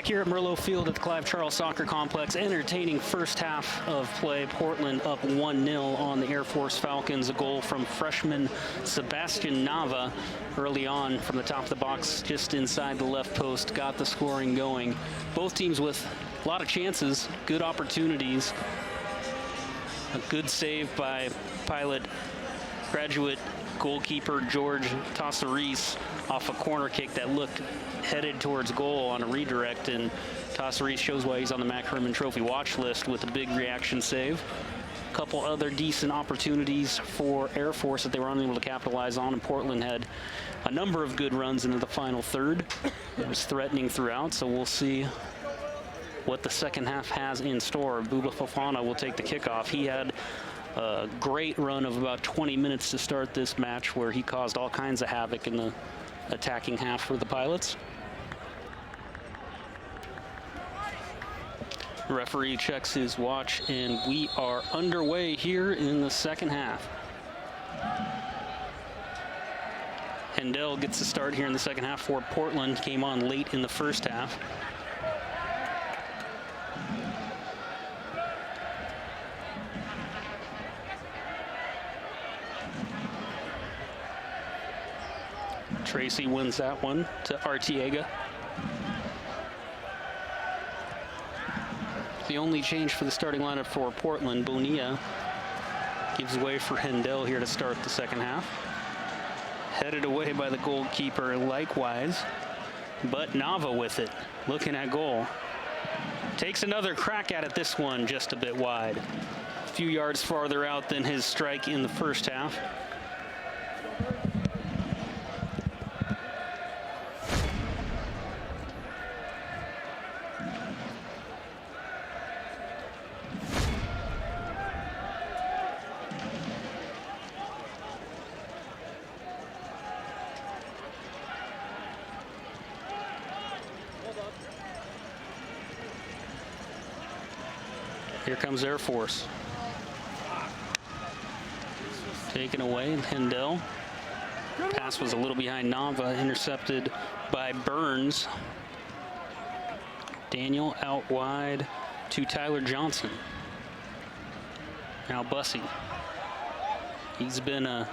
Speaker 3: Back here at Merlot Field at the Clive Charles Soccer Complex, entertaining first half of play. Portland up 1-0 on the Air Force Falcons. A goal from freshman Sebastian Nava early on from the top of the box, just inside the left post, got the scoring going. Both teams with a lot of chances, good opportunities. A good save by Pilot graduate goalkeeper George Tassaris off a corner kick that looked headed towards goal on a redirect, and Tassaris shows why he's on the Mac Hermann Trophy watch list with a big reaction save. A couple other decent opportunities for Air Force that they were unable to capitalize on, and Portland had a number of good runs into the final third. It was threatening throughout, so we'll see what the second half has in store. Bouba Fofana will take the kickoff. He had a great run of about 20 minutes to start this match, where he caused all kinds of havoc in the attacking half for the Pilots. Referee checks his watch, and we are underway here in the second half. Hendel gets the start here in the second half for Portland. Came on late in the first half. Tracy wins that one to Artiega. The only change for the starting lineup for Portland, Bonilla gives way for Hendel here to start the second half. Headed away by the goalkeeper likewise, but Nava with it, looking at goal. Takes another crack at it, this one just a bit wide. A few yards farther out than his strike in the first half. Here comes Air Force. Taken away, Hendel. Pass was a little behind Nava, intercepted by Burns. Daniel out wide to Tyler Johnson. Now Bussey. He's been a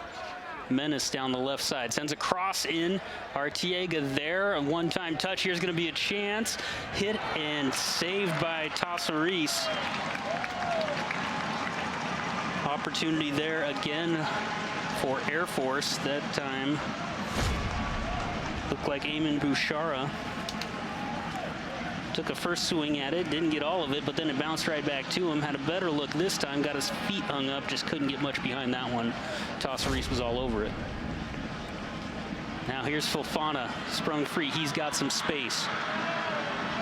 Speaker 3: menace down the left side. Sends a cross in. Artiega there. A one-time touch. Here's going to be a chance. Hit and saved by Tassaris. Opportunity there again for Air Force. That time looked like Eamon Bouchara took a first swing at it, didn't get all of it, but then it bounced right back to him. Had a better look this time, got his feet hung up, just couldn't get much behind that one. Tassaris was all over it. Now here's Fofana, sprung free. He's got some space.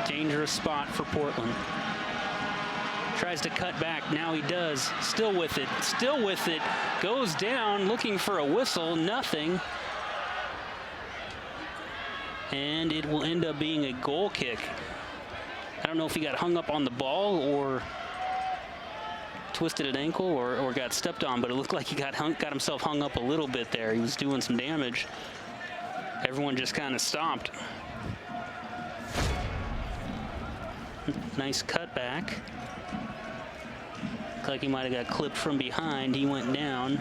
Speaker 3: Dangerous spot for Portland. Tries to cut back, now he does. Still with it, goes down, looking for a whistle, nothing. And it will end up being a goal kick. I don't know if he got hung up on the ball or twisted an ankle or got stepped on, but it looked like he got himself hung up a little bit there. He was doing some damage. Everyone just kind of stopped. Nice cutback. Looked like he might have got clipped from behind. He went down.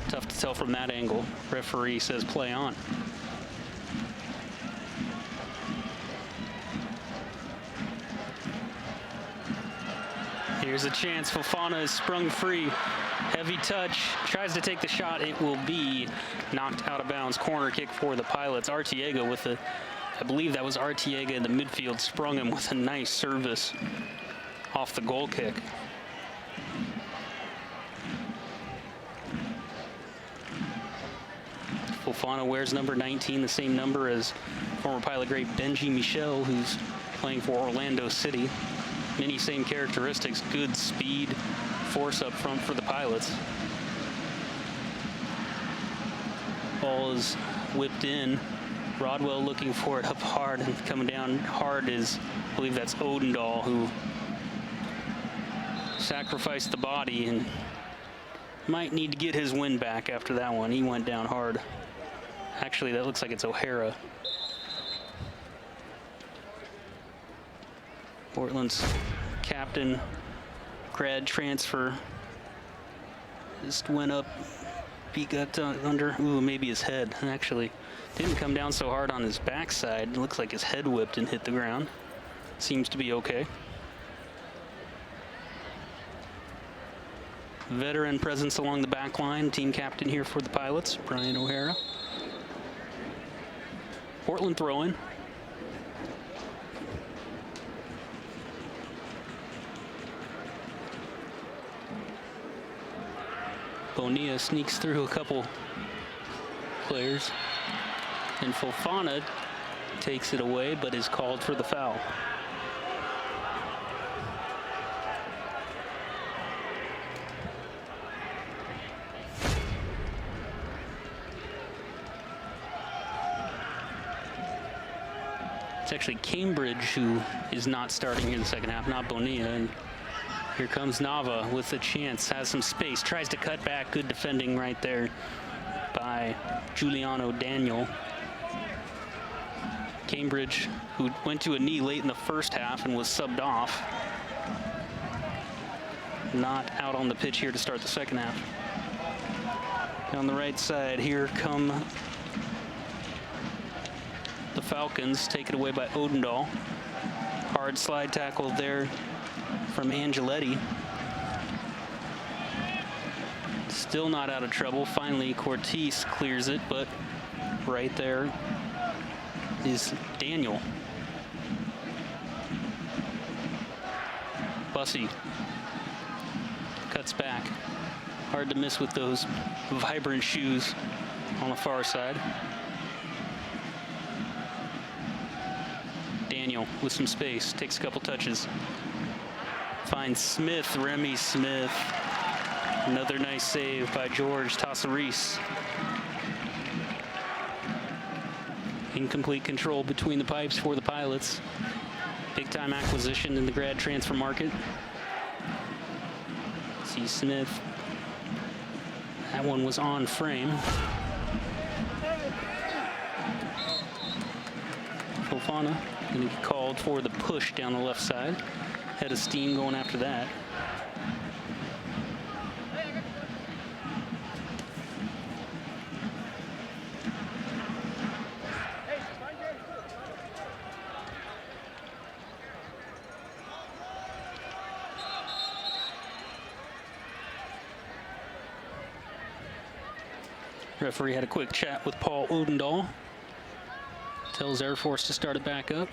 Speaker 3: Tough to tell from that angle. Referee says play on. Here's a chance. Fofana is sprung free. Heavy touch. Tries to take the shot. It will be knocked out of bounds. Corner kick for the Pilots. Artiega with a, I believe that was Artiega in the midfield, sprung him with a nice service off the goal kick. Fofana wears number 19, the same number as former Pilot great Benji Michel, who's playing for Orlando City. Many same characteristics, good speed, force up front for the Pilots. Ball is whipped in. Rodwell looking for it up hard, and coming down hard is, I believe that's Odendahl, who sacrificed the body and might need to get his win back after that one. He went down hard. Actually, that looks like it's O'Hara. Portland's captain, grad transfer, just went up. He got under, maybe his head, actually. Didn't come down so hard on his backside. It looks like his head whipped and hit the ground. Seems to be okay. Veteran presence along the back line. Team captain here for the Pilots, Brian O'Hara. Portland throwing. Bonilla sneaks through a couple players. And Fofana takes it away, but is called for the foul. It's actually Cambridge who is not starting here in the second half, not Bonilla. And here comes Nava with a chance, has some space, tries to cut back. Good defending right there by Giuliano Daniel. Cambridge, who went to a knee late in the first half and was subbed off, not out on the pitch here to start the second half. Down the right side, here come the Falcons, taken away by Odendahl. Hard slide tackle there from Angeletti. Still not out of trouble. Finally, Cortez clears it, but right there is Daniel. Bussey cuts back. Hard to miss with those vibrant shoes on the far side. Daniel with some space, takes a couple touches. Finds Smith, Remy Smith. Another nice save by George Tassaris. Incomplete control between the pipes for the Pilots. Big time acquisition in the grad transfer market. See Smith. That one was on frame. Fofana going to get called for the push down the left side. Head of steam going after that. Referee had a quick chat with Paul Odendahl. Tells Air Force to start it back up.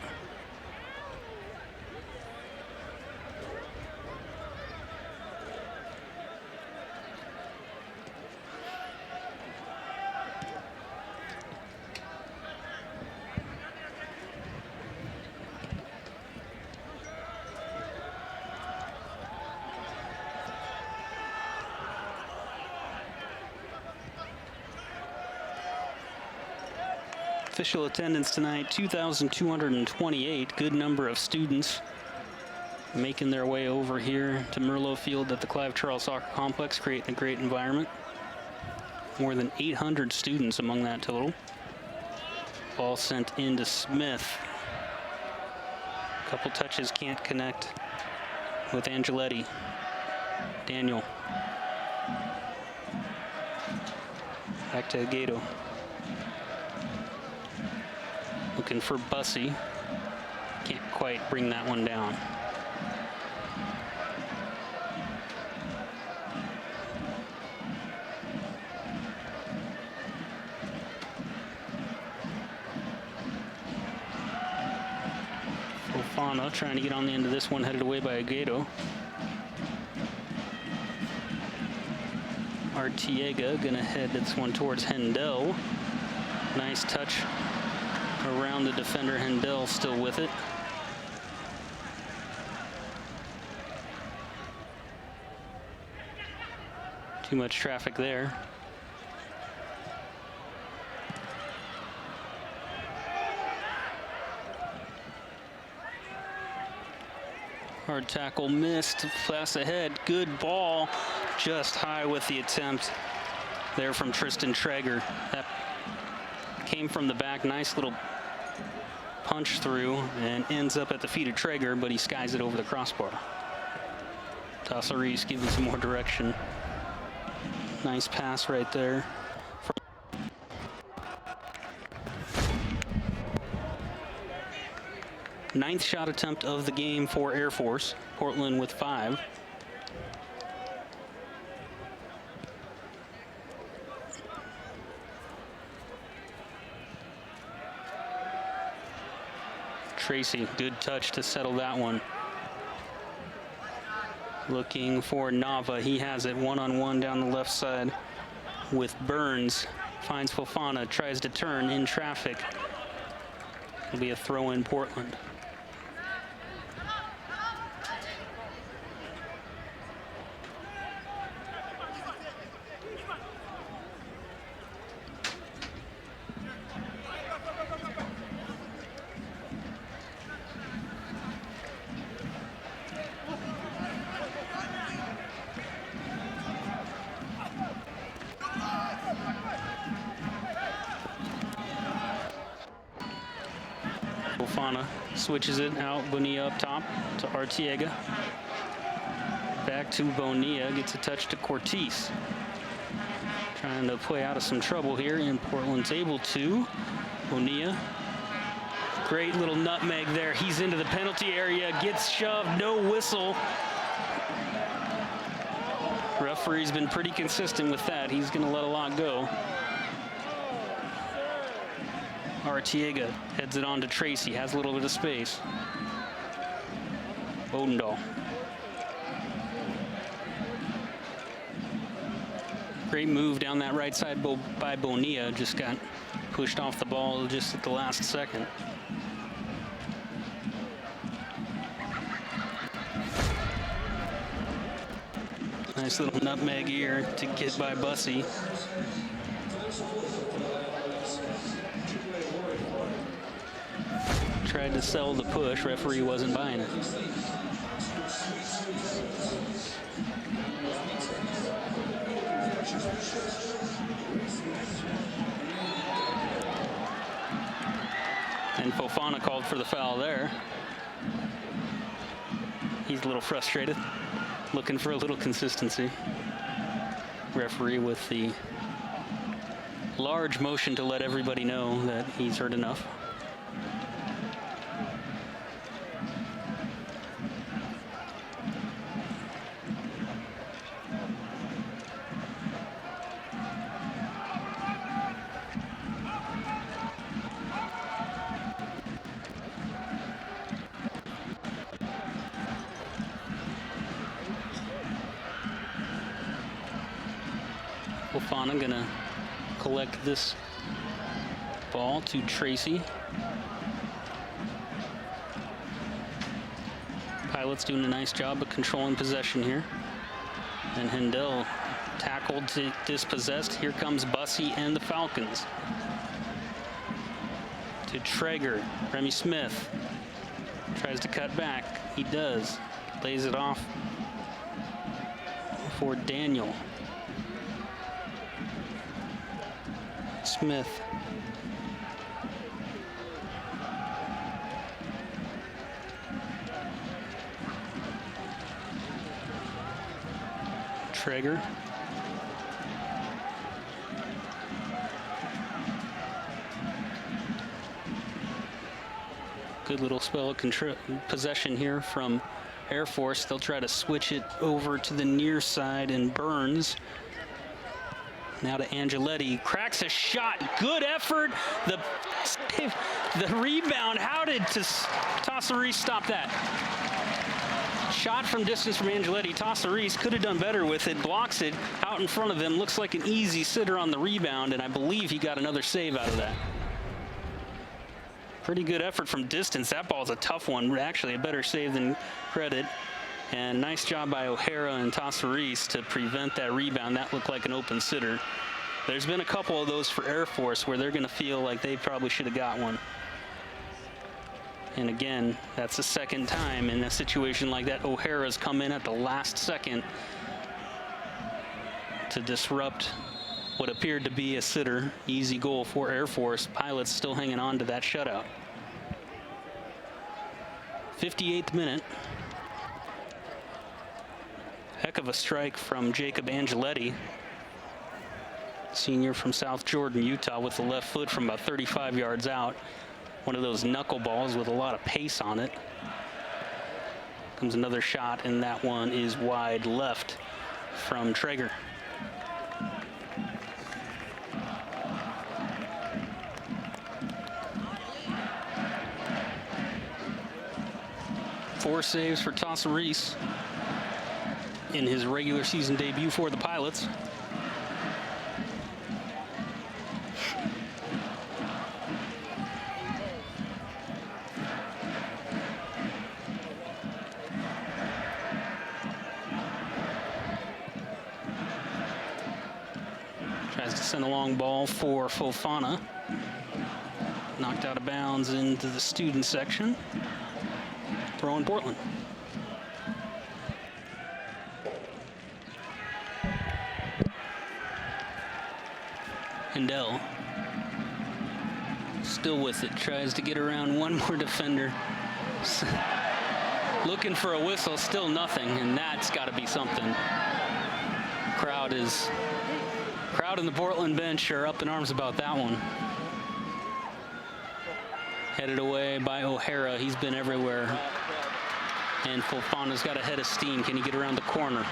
Speaker 3: Official attendance tonight, 2,228. Good number of students making their way over here to Merlo Field at the Clive Charles Soccer Complex, creating a great environment. More than 800 students among that total. Ball sent into Smith. Couple touches, can't connect with Angeletti. Daniel. Back to Gato. Looking for Bussey. Can't quite bring that one down. Fofana trying to get on the end of this one, headed away by Agato. Artiega gonna head this one towards Hendel. Nice touch around the defender. Hendel still with it. Too much traffic there. Hard tackle missed, pass ahead, good ball, just high with the attempt there from Tristan Traeger. That came from the back, nice little punch through and ends up at the feet of Traeger, but he skies it over the crossbar. Tassareese giving some more direction. Nice pass right there. Ninth shot attempt of the game for Air Force. Portland with 5. Tracy, good touch to settle that one. Looking for Nava. He has it one-on-one down the left side with Burns. Finds Fofana, tries to turn in traffic. It'll be a throw in Portland. Fofana switches it out. Bonilla up top to Arteaga. Back to Bonilla. Gets a touch to Cortez. Trying to play out of some trouble here, and Portland's able to. Bonilla. Great little nutmeg there. He's into the penalty area. Gets shoved. No whistle. Referee's been pretty consistent with that. He's going to let a lot go. Arteaga heads it on to Tracy, has a little bit of space. Odendahl. Great move down that right side by Bonilla, just got pushed off the ball just at the last second. Nice little nutmeg here to get by Bussey. Tried to sell the push, referee wasn't buying it. And Fofana called for the foul there. He's a little frustrated, looking for a little consistency. Referee with the large motion to let everybody know that he's heard enough. Fofana gonna collect this ball to Tracy. Pilots doing a nice job of controlling possession here. And Hendel tackled, dispossessed. Here comes Bussey and the Falcons. To Traeger, Remy Smith. Tries to cut back, he does. Lays it off for Daniel. Smith. Traeger. Good little spell of possession here from Air Force. They'll try to switch it over to the near side, and Burns. Now to Angeletti, cracks a shot, good effort. The rebound, how did Tassareese stop that? Shot from distance from Angeletti. Tassareese could have done better with it, blocks it out in front of him, looks like an easy sitter on the rebound, and I believe he got another save out of that. Pretty good effort from distance. That ball's a tough one, actually a better save than credit. And nice job by O'Hara and Tassareese to prevent that rebound. That looked like an open sitter. There's been a couple of those for Air Force where they're going to feel like they probably should have got one. And again, that's the second time in a situation like that. O'Hara's come in at the last second to disrupt what appeared to be a sitter. Easy goal for Air Force. Pilots still hanging on to that shutout. 58th minute. Heck of a strike from Jacob Angeletti, senior from South Jordan, Utah, with the left foot from about 35 yards out. One of those knuckleballs with a lot of pace on it. Comes another shot, and that one is wide left from Traeger. Four saves for Tossa Reese in his regular season debut for the Pilots. Tries to send a long ball for Fofana. Knocked out of bounds into the student section. Throw in Portland. Hendel still with it, tries to get around one more defender. Looking for a whistle, still nothing, and that's got to be something. Crowd in the Portland bench are up in arms about that one. Headed away by O'Hara. He's been everywhere. And Fofana's got a head of steam. Can he get around the corner?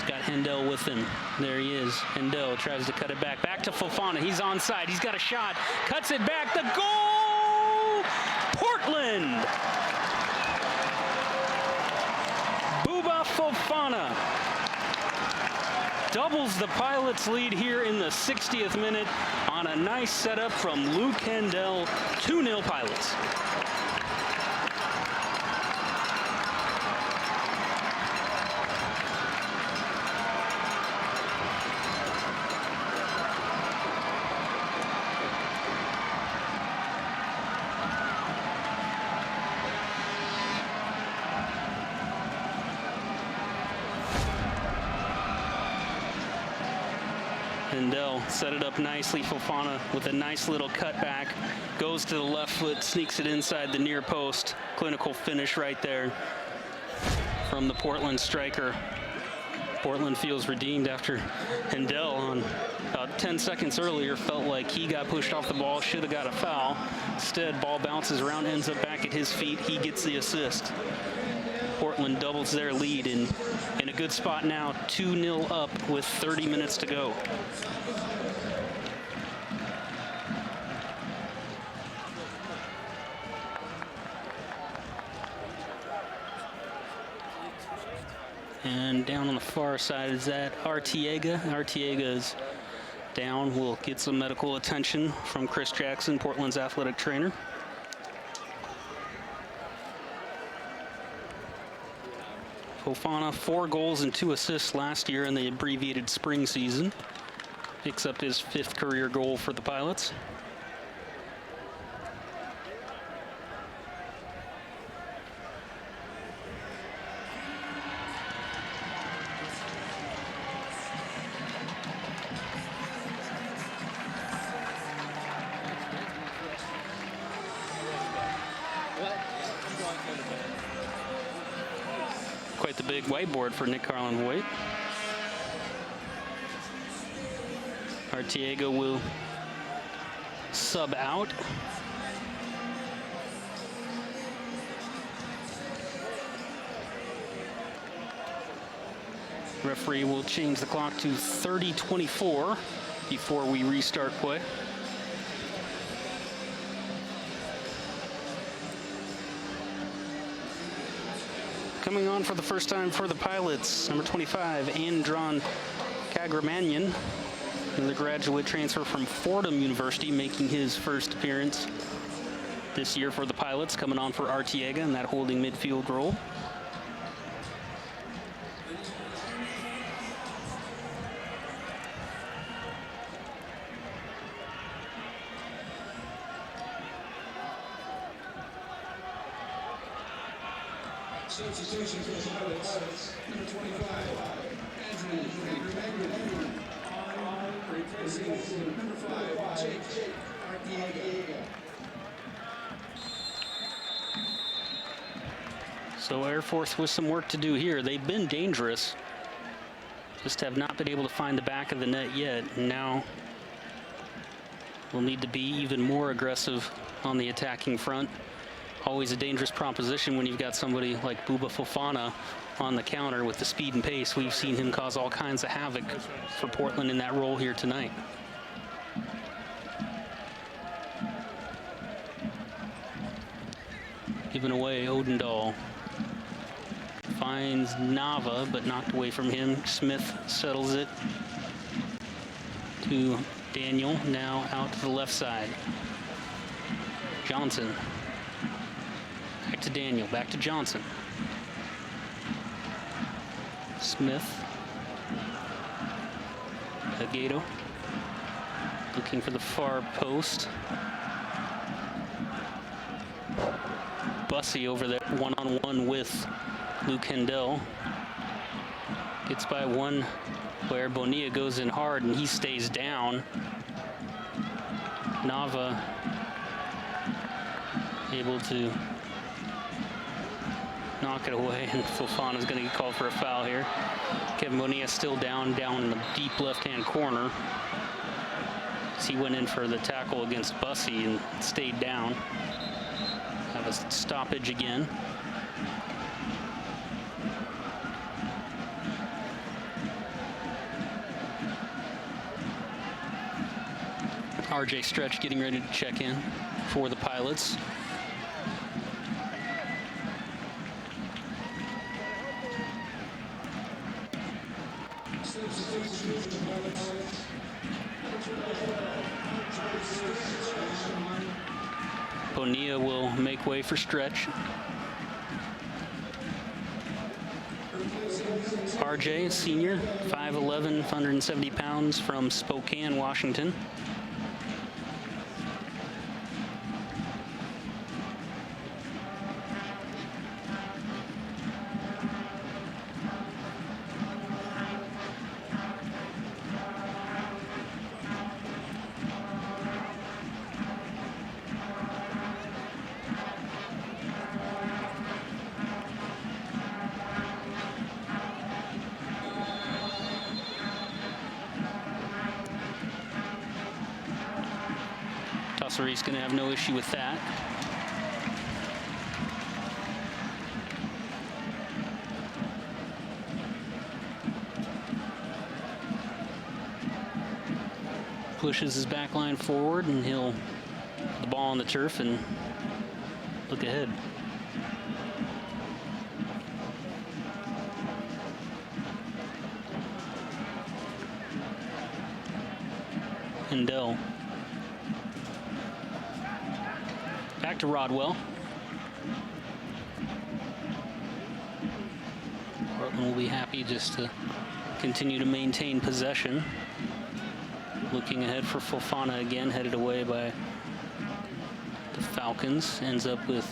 Speaker 3: Got Hendel with him. There he is. Hendel tries to cut it back. Back to Fofana. He's onside. He's got a shot. Cuts it back. The goal! Portland! Bouba Fofana doubles the Pilots' lead here in the 60th minute on a nice setup from Luke Hendel. 2-0 Pilots. Hendel set it up nicely. Fofana with a nice little cutback. Goes to the left foot, sneaks it inside the near post. Clinical finish right there from the Portland striker. Portland feels redeemed after Hendel on about 10 seconds earlier felt like he got pushed off the ball, should have got a foul. Instead, ball bounces around, ends up back at his feet. He gets the assist. Portland doubles their lead in a good spot now, 2-0 up with 30 minutes to go. And down on the far side is that Arteaga. Arteaga is down. We'll get some medical attention from Chris Jackson, Portland's athletic trainer. Fofana, 4 goals and 2 assists last year in the abbreviated spring season. Picks up his 5th career goal for the Pilots. Quite the big whiteboard for Nick Carlin-Voigt. Arteaga will sub out. Referee will change the clock to 30:24 before we restart play. Coming on for the first time for the Pilots, number 25, Andron Kagramanyan, another graduate transfer from Fordham University, making his first appearance this year for the Pilots, coming on for Arteaga in that holding midfield role.
Speaker 1: Substitution for the Pilots, number 25, Andrew Kagramanyan, replacing number 5, Jake Arteaga.
Speaker 3: So Air Force with some work to do here. They've been dangerous, just have not been able to find the back of the net yet. And now we'll need to be even more aggressive on the attacking front. Always a dangerous proposition when you've got somebody like Buba Fofana on the counter with the speed and pace. We've seen him cause all kinds of havoc for Portland in that role here tonight. Given away, Odendahl finds Nava, but knocked away from him. Smith settles it to Daniel, now out to the left side. Johnson. Back to Daniel, back to Johnson. Smith. Agato. Looking for the far post. Bussey over there one-on-one with Luke Hendel. Gets by one player. Bonilla goes in hard and he stays down. Nava able to knock it away, and Fofana's going to get called for a foul here. Kevin Bonilla still down in the deep left-hand corner. He went in for the tackle against Bussey and stayed down. Have a stoppage again. RJ Stretch getting ready to check in for the Pilots. Bonilla will make way for Stretch. RJ, senior, 5'11", 170 pounds, from Spokane, Washington. He's going to have no issue with that. Pushes his back line forward, and he'll put the ball on the turf and look ahead. Hendel. Back to Rodwell. Portland will be happy just to continue to maintain possession. Looking ahead for Fofana again, headed away by the Falcons. Ends up with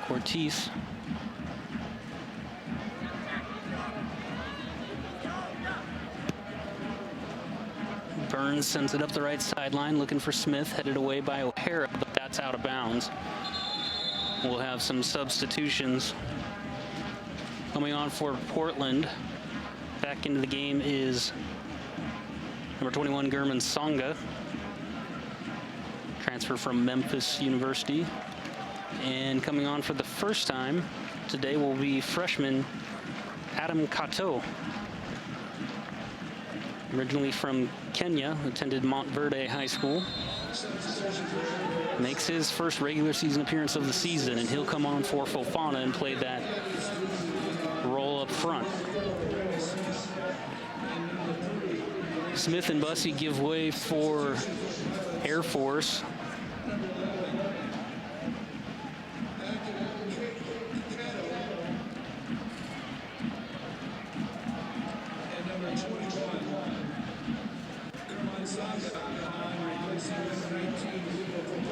Speaker 3: Cortez. Burns sends it up the right sideline, looking for Smith, headed away by O'Hara, but that's out of bounds. We'll have some substitutions coming on for Portland. Back into the game is number 21, Gurman Songa, transfer from Memphis University. And coming on for the first time today will be freshman Adam Kato. Originally from Kenya, attended Montverde High School. Makes his first regular season appearance of the season, and he'll come on for Fofana and play that role up front. Smith and Bussey give way for Air Force.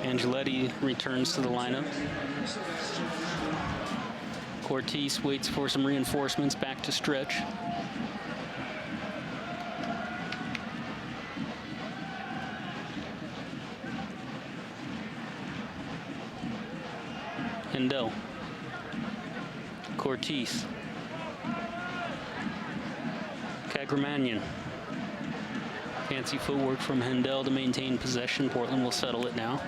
Speaker 3: Angeletti returns to the lineup. Cortez waits for some reinforcements, back to Stretch. Hendel. Cortez. Kagramanian. Fancy footwork from Hendel to maintain possession. Portland will settle it now.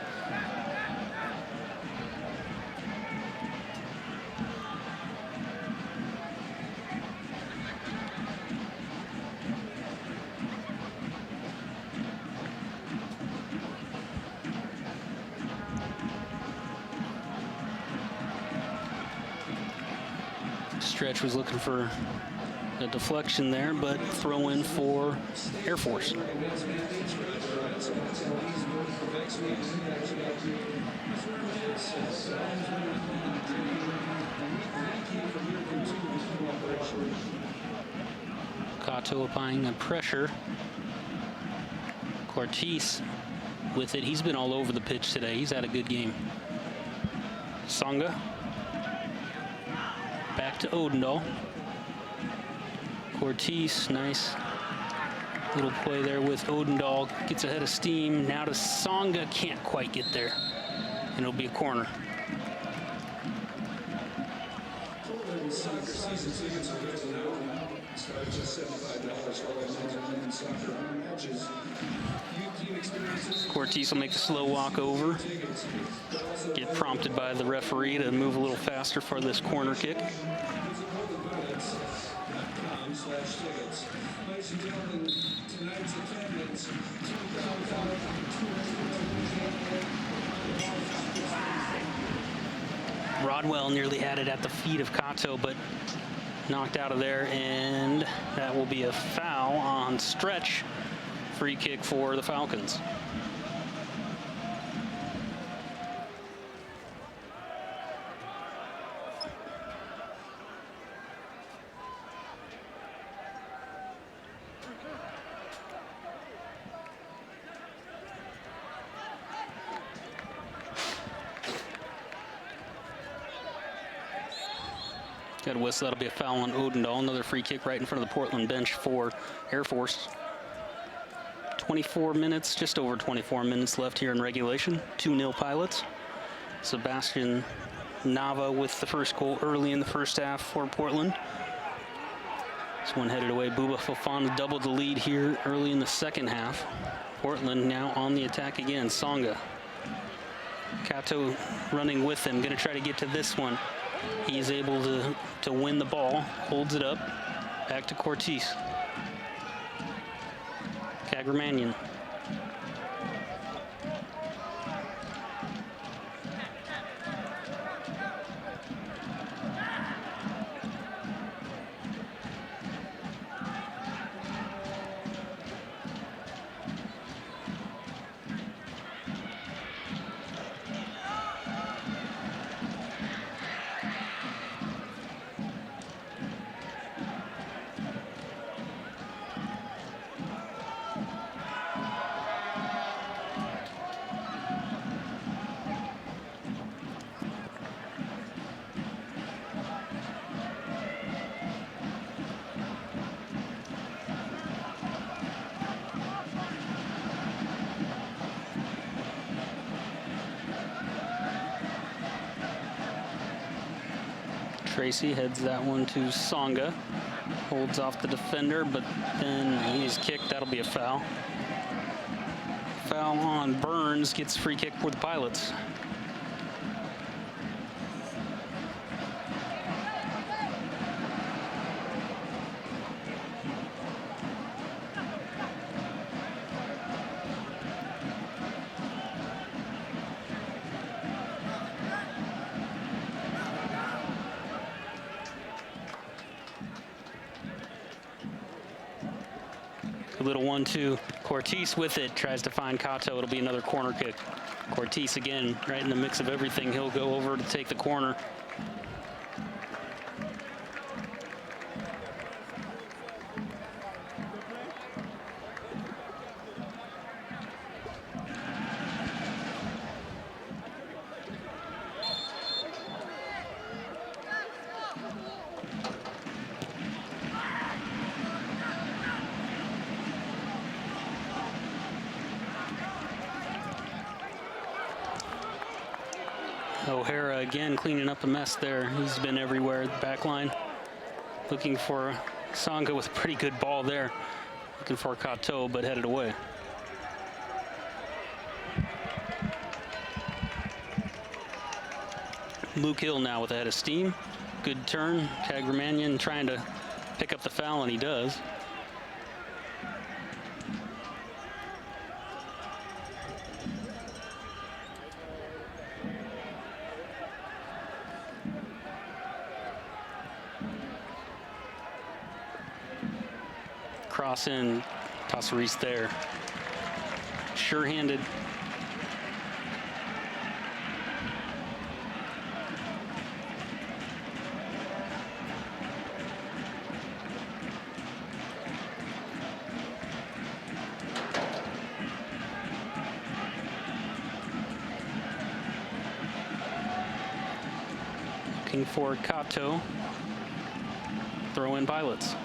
Speaker 3: Stretch was looking for a deflection there, but throw in for Air Force. Cato applying the pressure. Cortez with it. He's been all over the pitch today. He's had a good game. Songa. Back to Odendahl. Cortez, nice little play there with Odendahl. Gets ahead of steam. Now to Songa. Can't quite get there. And it'll be a corner. Cortez will make the slow walk over. Get prompted by the referee to move a little faster for this corner kick. Rodwell nearly had it at the feet of Cato, but knocked out of there, and that will be a foul on Stretch. Free kick for the Falcons. Got a whistle. That'll be a foul on Odendahl. Another free kick right in front of the Portland bench for Air Force. 24 minutes, just over 24 minutes left here in regulation. 2-0 Pilots. Sebastian Nava with the first goal early in the first half for Portland. This one headed away. Bouba Fofana doubled the lead here early in the second half. Portland now on the attack again. Songa. Cato running with him. Going to try to get to this one. He's able to win the ball. Holds it up. Back to Cortez. Kagramanian. Tracy heads that one to Songa. Holds off the defender, but then he's kicked. That'll be a foul. Foul on Burns. Gets free kick for the Pilots. A little 1-2. Cortez with it, tries to find Cato. It'll be another corner kick. Cortez again, right in the mix of everything. He'll go over to take the corner. O'Hara again cleaning up a mess there. He's been everywhere at the back line. Looking for Songa with a pretty good ball there. Looking for Kato, but headed away. Luke Hill now with a head of steam. Good turn. Kagramanyan trying to pick up the foul, and he does. Cross in, Tassaris there. Sure-handed. Looking for Kato. Throw in Pilots.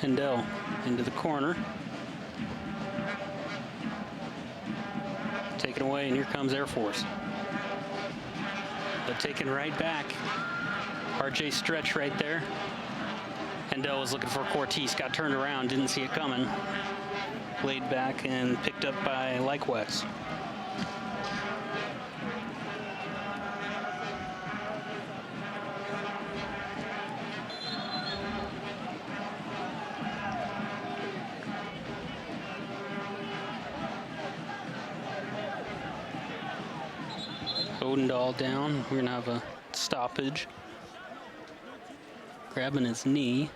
Speaker 3: Hendel into the corner. Taken away, and here comes Air Force. But taken right back. RJ stretch right there. Hendel was looking for Cortez, got turned around, didn't see it coming. Laid back and picked up by Likewise. Odendahl down. We're gonna have a stoppage. Grabbing his knee.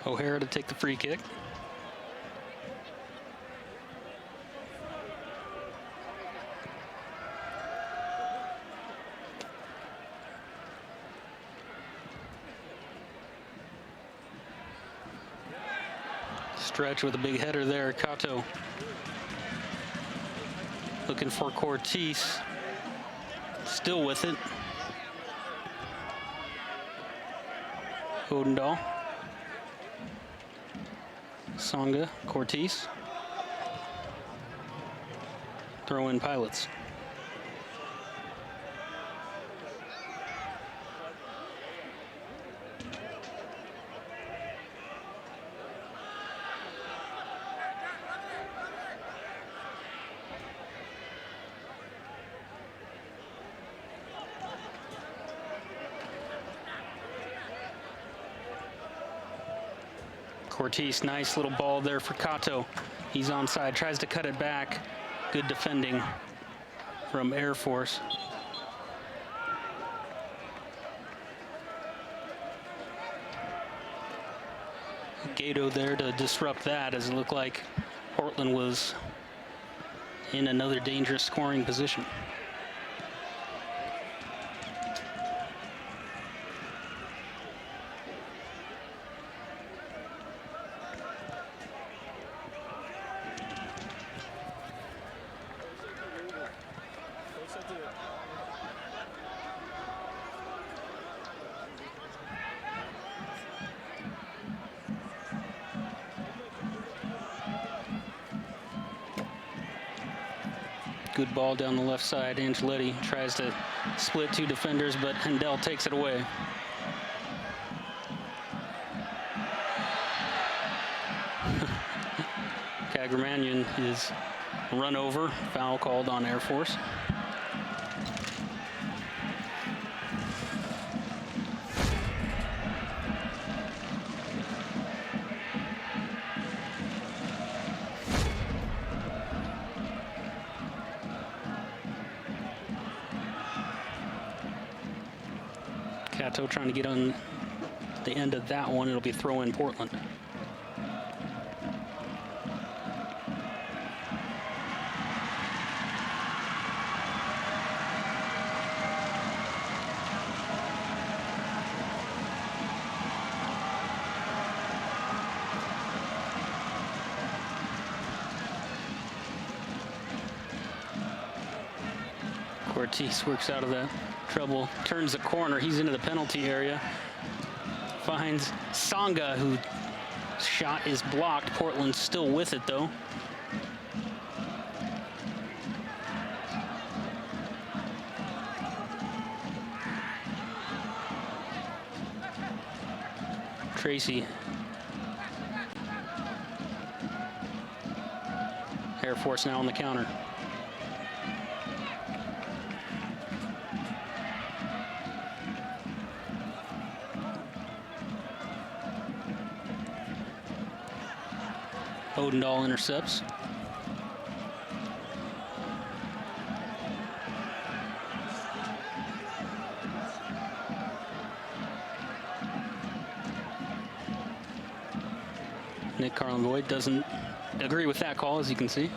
Speaker 3: O'Hara to take the free kick. Stretch with a big header there, Kato. Looking for Cortez. Still with it. Odendahl. Songa, Cortez. Throw in Pilots. Cortez, nice little ball there for Kato. He's onside, tries to cut it back. Good defending from Air Force. Gato there to disrupt that, as it looked like Portland was in another dangerous scoring position. Good ball down the left side. Angeletti tries to split two defenders, but Hendel takes it away. Kagramanian is run over, foul called on Air Force. Cato trying to get on the end of that one. It'll be throw in Portland. Ortiz works out of that trouble, turns the corner. He's into the penalty area. Finds Songa, whose shot is blocked. Portland's still with it, though. Tracy. Air Force now on the counter. Odendahl intercepts. Nick Carlin-Boyd doesn't agree with that call, as you can see.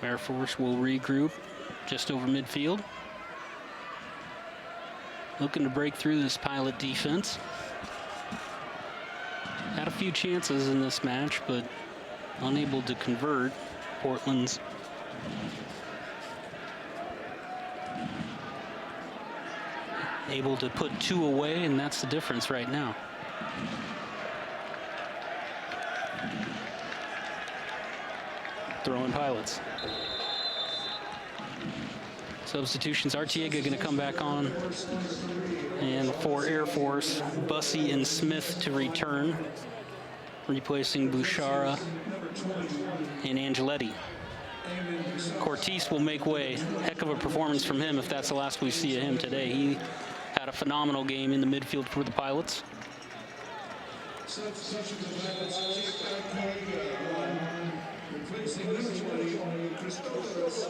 Speaker 3: Air Force will regroup just over midfield. Looking to break through this Pilot defense. Had a few chances in this match, but unable to convert. Portland's able to put 2 away, and that's the difference right now. Throwing Pilots. Substitutions, Artiega going to come back on. And for Air Force, Bussey and Smith to return, replacing Bouchara and Angeletti. Cortez will make way. Heck of a performance from him if that's the last we see of him today. He had a phenomenal game in the midfield for the Pilots.
Speaker 1: Replacing number 20, Christopher Ortiz.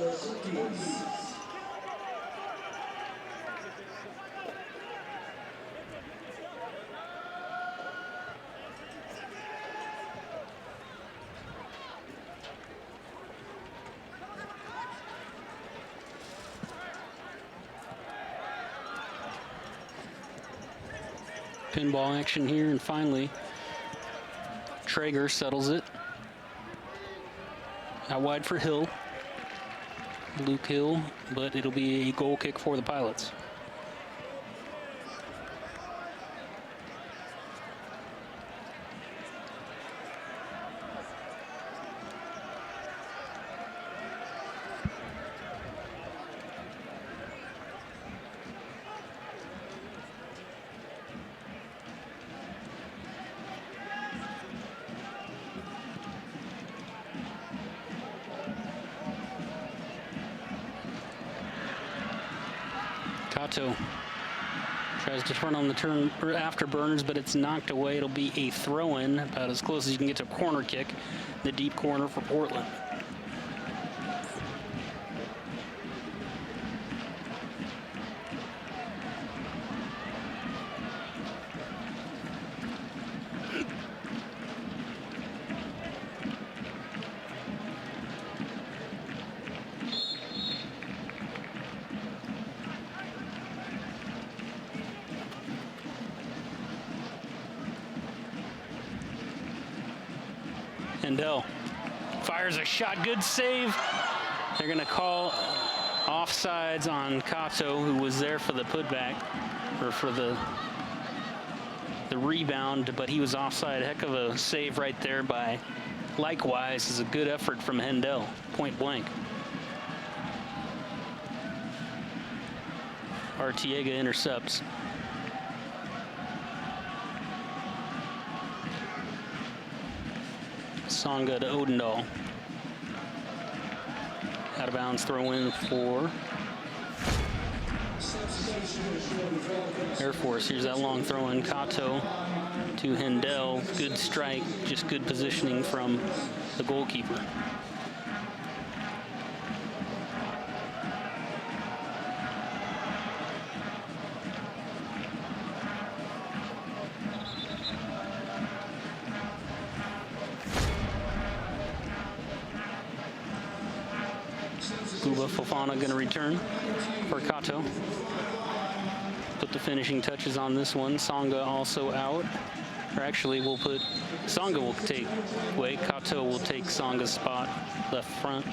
Speaker 3: Pinball action here, and finally Traeger settles it. Out wide for Hill. Luke Hill, but it'll be a goal kick for the Pilots. Cato tries to turn on the turn afterburners, but it's knocked away. It'll be a throw-in, about as close as you can get to a corner kick. The deep corner for Portland. Hendel fires a shot, good save. They're gonna call offsides on Kato, who was there for the putback, or for the rebound, but he was offside. Heck of a save right there by Likewise is a good effort from Hendel, point blank. Artiega intercepts. Songa to Odendahl. Out of bounds throw in for Air Force. Here's that long throw in. Kato to Hendel. Good strike, just good positioning from the goalkeeper. Kuba Fofana going to return for Kato. Put the finishing touches on this one. Songa also out. Or actually, we'll put Songa will take away. Kato will take Songa's spot left front.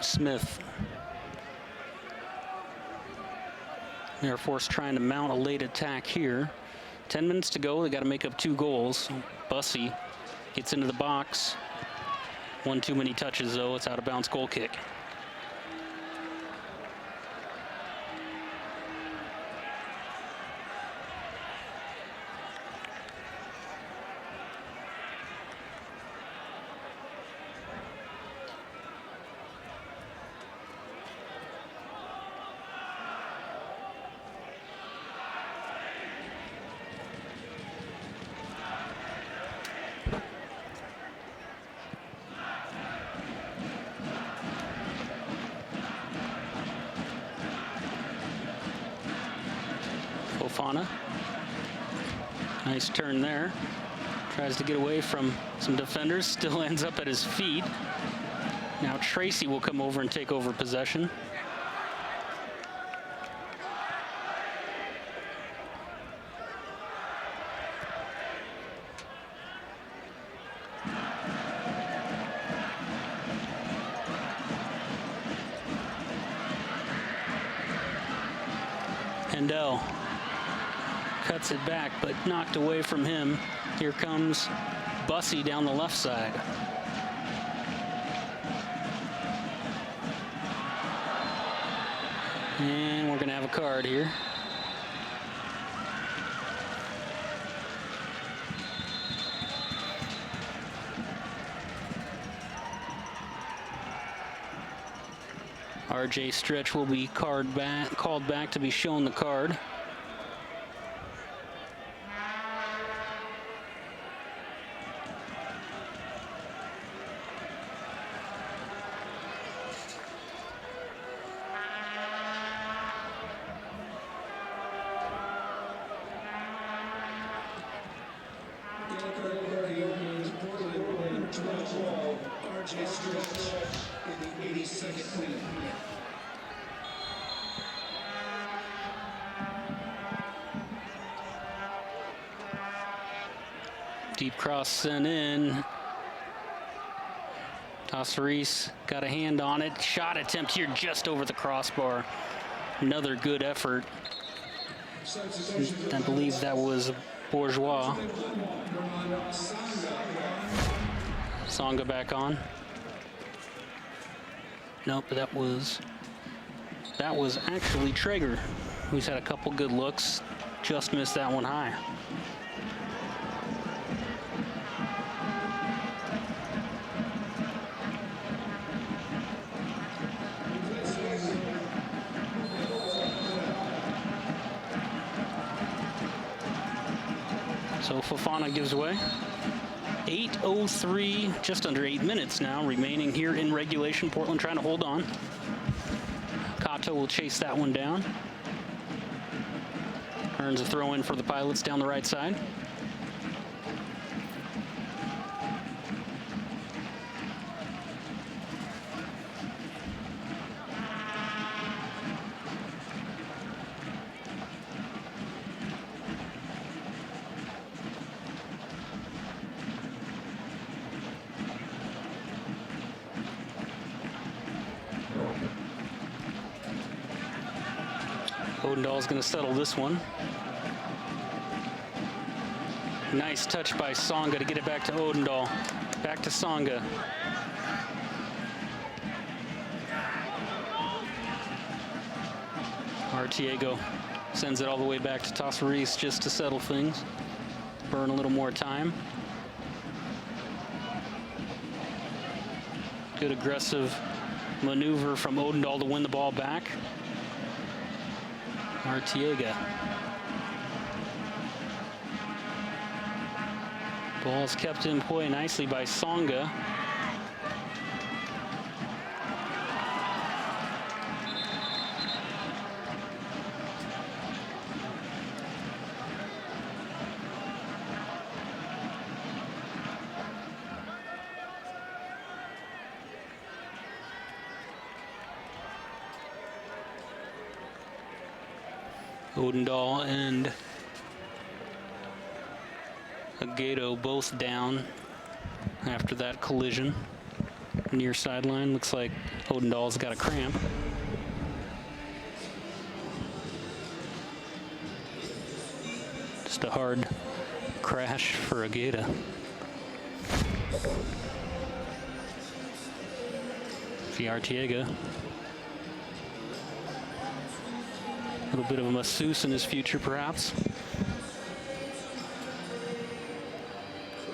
Speaker 3: Smith. Air Force trying to mount a late attack here. 10 minutes to go. They got to make up 2 goals. Bussey gets into the box. One too many touches, though. It's out of bounds goal kick. Fofana. Nice turn there. Tries to get away from some defenders. Still ends up at his feet. Now Tracy will come over and take over possession. Hendel cuts it back, but knocked away from him. Here comes Bussey down the left side. And we're going to have a card here. RJ Stretch will be called back to be shown the card.
Speaker 1: RJ Stretch in the 82nd minute.
Speaker 3: Deep cross sent in. Tassaris got a hand on it. Shot attempt here just over the crossbar. Another good effort. I believe that was Bourgeois. Songa back on. Nope, that was actually Traeger, who's had a couple good looks. Just missed that one high. So Fofana gives away. 8:03, just under 8 minutes now remaining here in regulation. Portland trying to hold on. Kato will chase that one down. Earns a throw in for the Pilots down the right side. Odendahl's going to settle this one. Nice touch by Tsonga to get it back to Odendahl. Back to Tsonga. Artiego sends it all the way back to Tasserice just to settle things. Burn a little more time. Good aggressive maneuver from Odendahl to win the ball back. Artiega. Ball's kept in play nicely by Tsonga. Odendahl and Aguedo both down after that collision. Near sideline, looks like Odendahl's got a cramp. Just a hard crash for Agueda. Artiega. A little bit of a masseuse in his future, perhaps.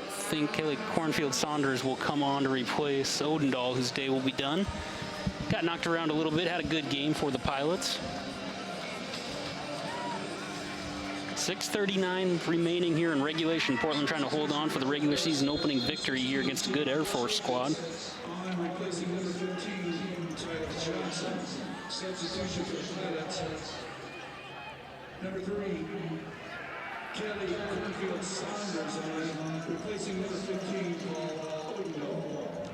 Speaker 3: I think Kelly Cornfield-Saunders will come on to replace Odendahl, whose day will be done. Got knocked around a little bit, had a good game for the Pilots. 6:39 remaining here in regulation. Portland trying to hold on for the regular season opening victory here against a good Air Force squad.
Speaker 1: Replacing number 15, Tyler Johnson. Substitution for Pilots. Number 3, Kelly Cornfield-Saunders on, replacing number 15, Paul Odendahl.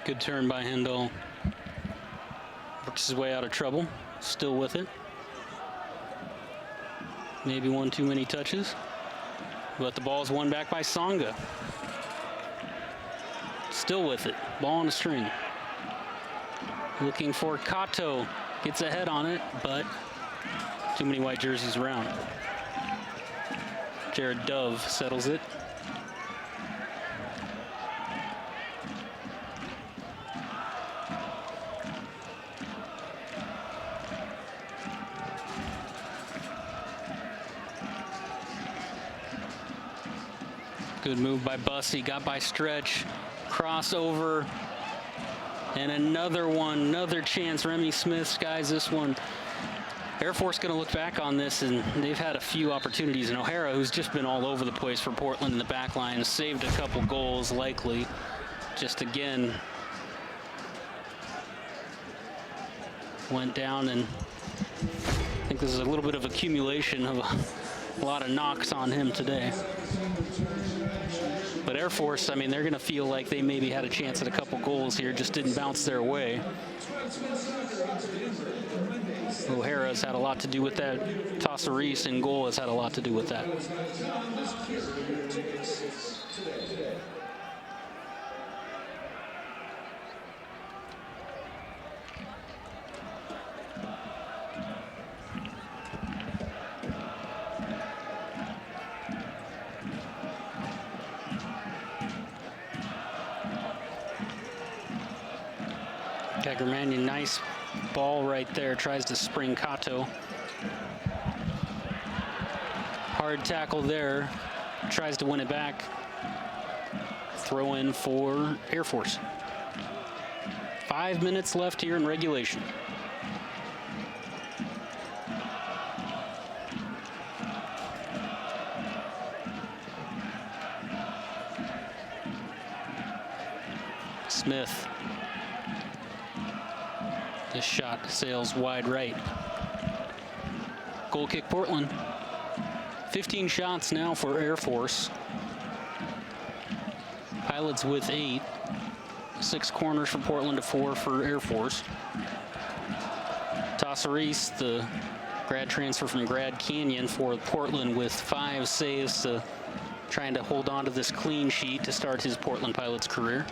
Speaker 3: Good turn by Hendel. Works his way out of trouble. Still with it. Maybe one too many touches. But the ball's won back by Tsonga. Still with it. Ball on a string. Looking for Kato. Gets ahead on it, but too many white jerseys around. Jared Dove settles it. Good move by Bussey, got by Stretch. Crossover. And another one, another chance. Remy Smith skies this one. Air Force going to look back on this, and they've had a few opportunities. And O'Hara, who's just been all over the place for Portland in the back line, saved a couple goals, likely. Just again, went down, and I think this is a little bit of accumulation of a lot of knocks on him today. But Air Force, I mean, they're going to feel like they maybe had a chance at a couple goals here, just didn't bounce their way. O'Hara's had a lot to do with that. Tasserice in goal has had a lot to do with that. Gagermanian, nice ball right there, tries to spring Kato. Hard tackle there, tries to win it back. Throw in for Air Force. 5 minutes left here in regulation. Smith. This shot sails wide right. Goal kick Portland. 15 shots now for Air Force. Pilots with 8. 6 corners for Portland to 4 for Air Force. Tassaris, the grad transfer from Grand Canyon for Portland, with 5 saves, trying to hold on to this clean sheet to start his Portland Pilots career.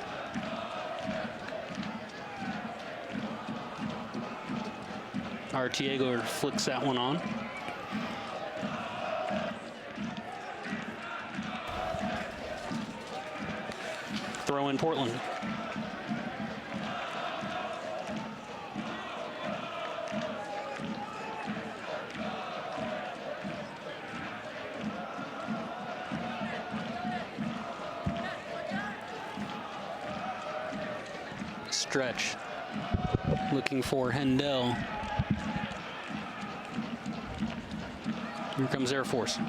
Speaker 3: Artiego flicks that one on. Throw in Portland. Stretch, looking for Hendel. Here comes Air Force.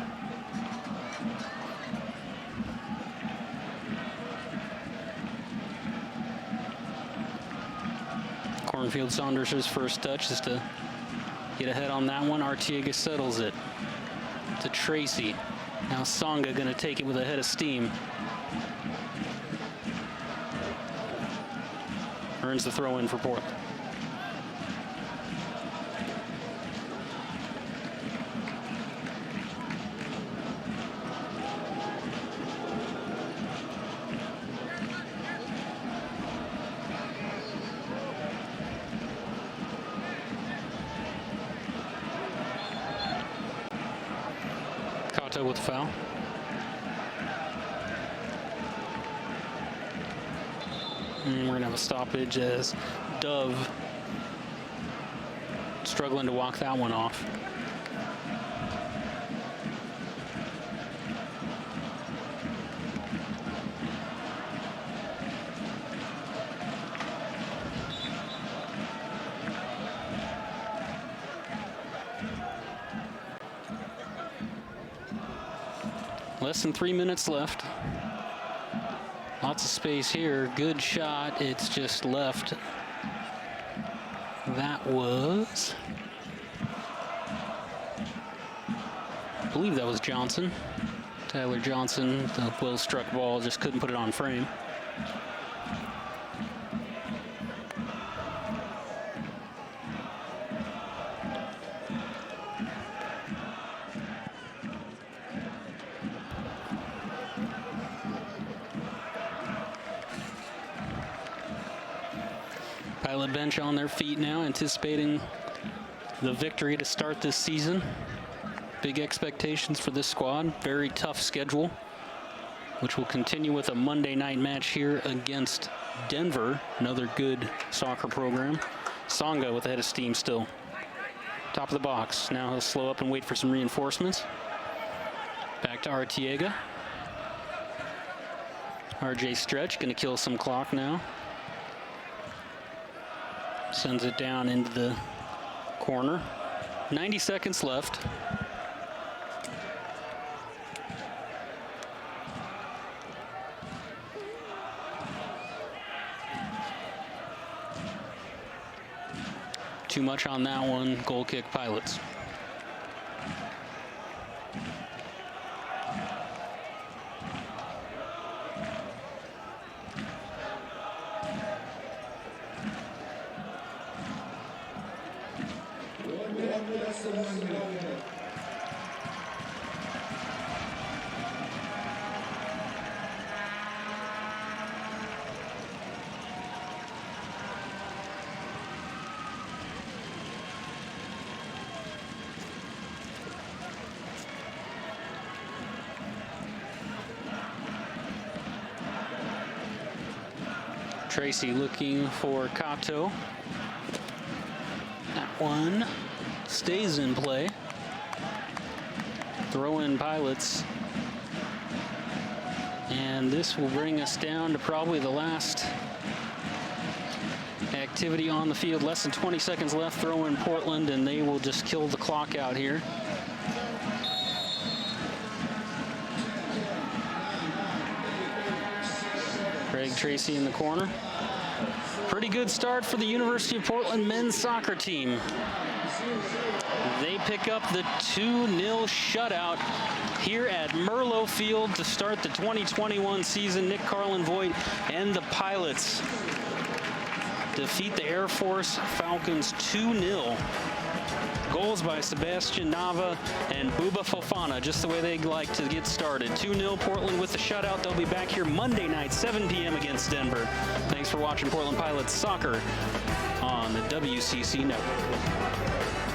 Speaker 3: Cornfield Saunders' first touch is to get ahead on that one. Artiega settles it to Tracy. Now Songa going to take it with a head of steam. Earns the throw in for Portland. Kato with the foul. And we're gonna have a stoppage as Dove struggling to walk that one off. Less than 3 minutes left. Lots of space here. Good shot. It's just left. That was, I believe that was Johnson. Tyler Johnson. The well-struck ball just couldn't put it on frame. Pilot bench on their feet now, anticipating the victory to start this season. Big expectations for this squad. Very tough schedule, which will continue with a Monday night match here against Denver, another good soccer program. Songa with a head of steam still. Top of the box. Now he'll slow up and wait for some reinforcements. Back to Artiega. RJ Stretch gonna kill some clock now. Sends it down into the corner. 90 seconds left. Too much on that one. Goal kick Pilots. Tracy looking for Kato. That one stays in play. Throw in Pilots. And this will bring us down to probably the last activity on the field. Less than 20 seconds left. Throw in Portland, and they will just kill the clock out here. Craig Tracy in the corner. Pretty good start for the University of Portland men's soccer team. They pick up the 2-0 shutout here at Merlo Field to start the 2021 season. Nick Carlin Voigt and the Pilots defeat the Air Force Falcons 2-0. Goals by Sebastian Nava and Buba Fofana, just the way they like to get started. 2-0 Portland with the shutout. They'll be back here Monday night, 7 p.m. against Denver. Thanks for watching Portland Pilots Soccer on the WCC Network.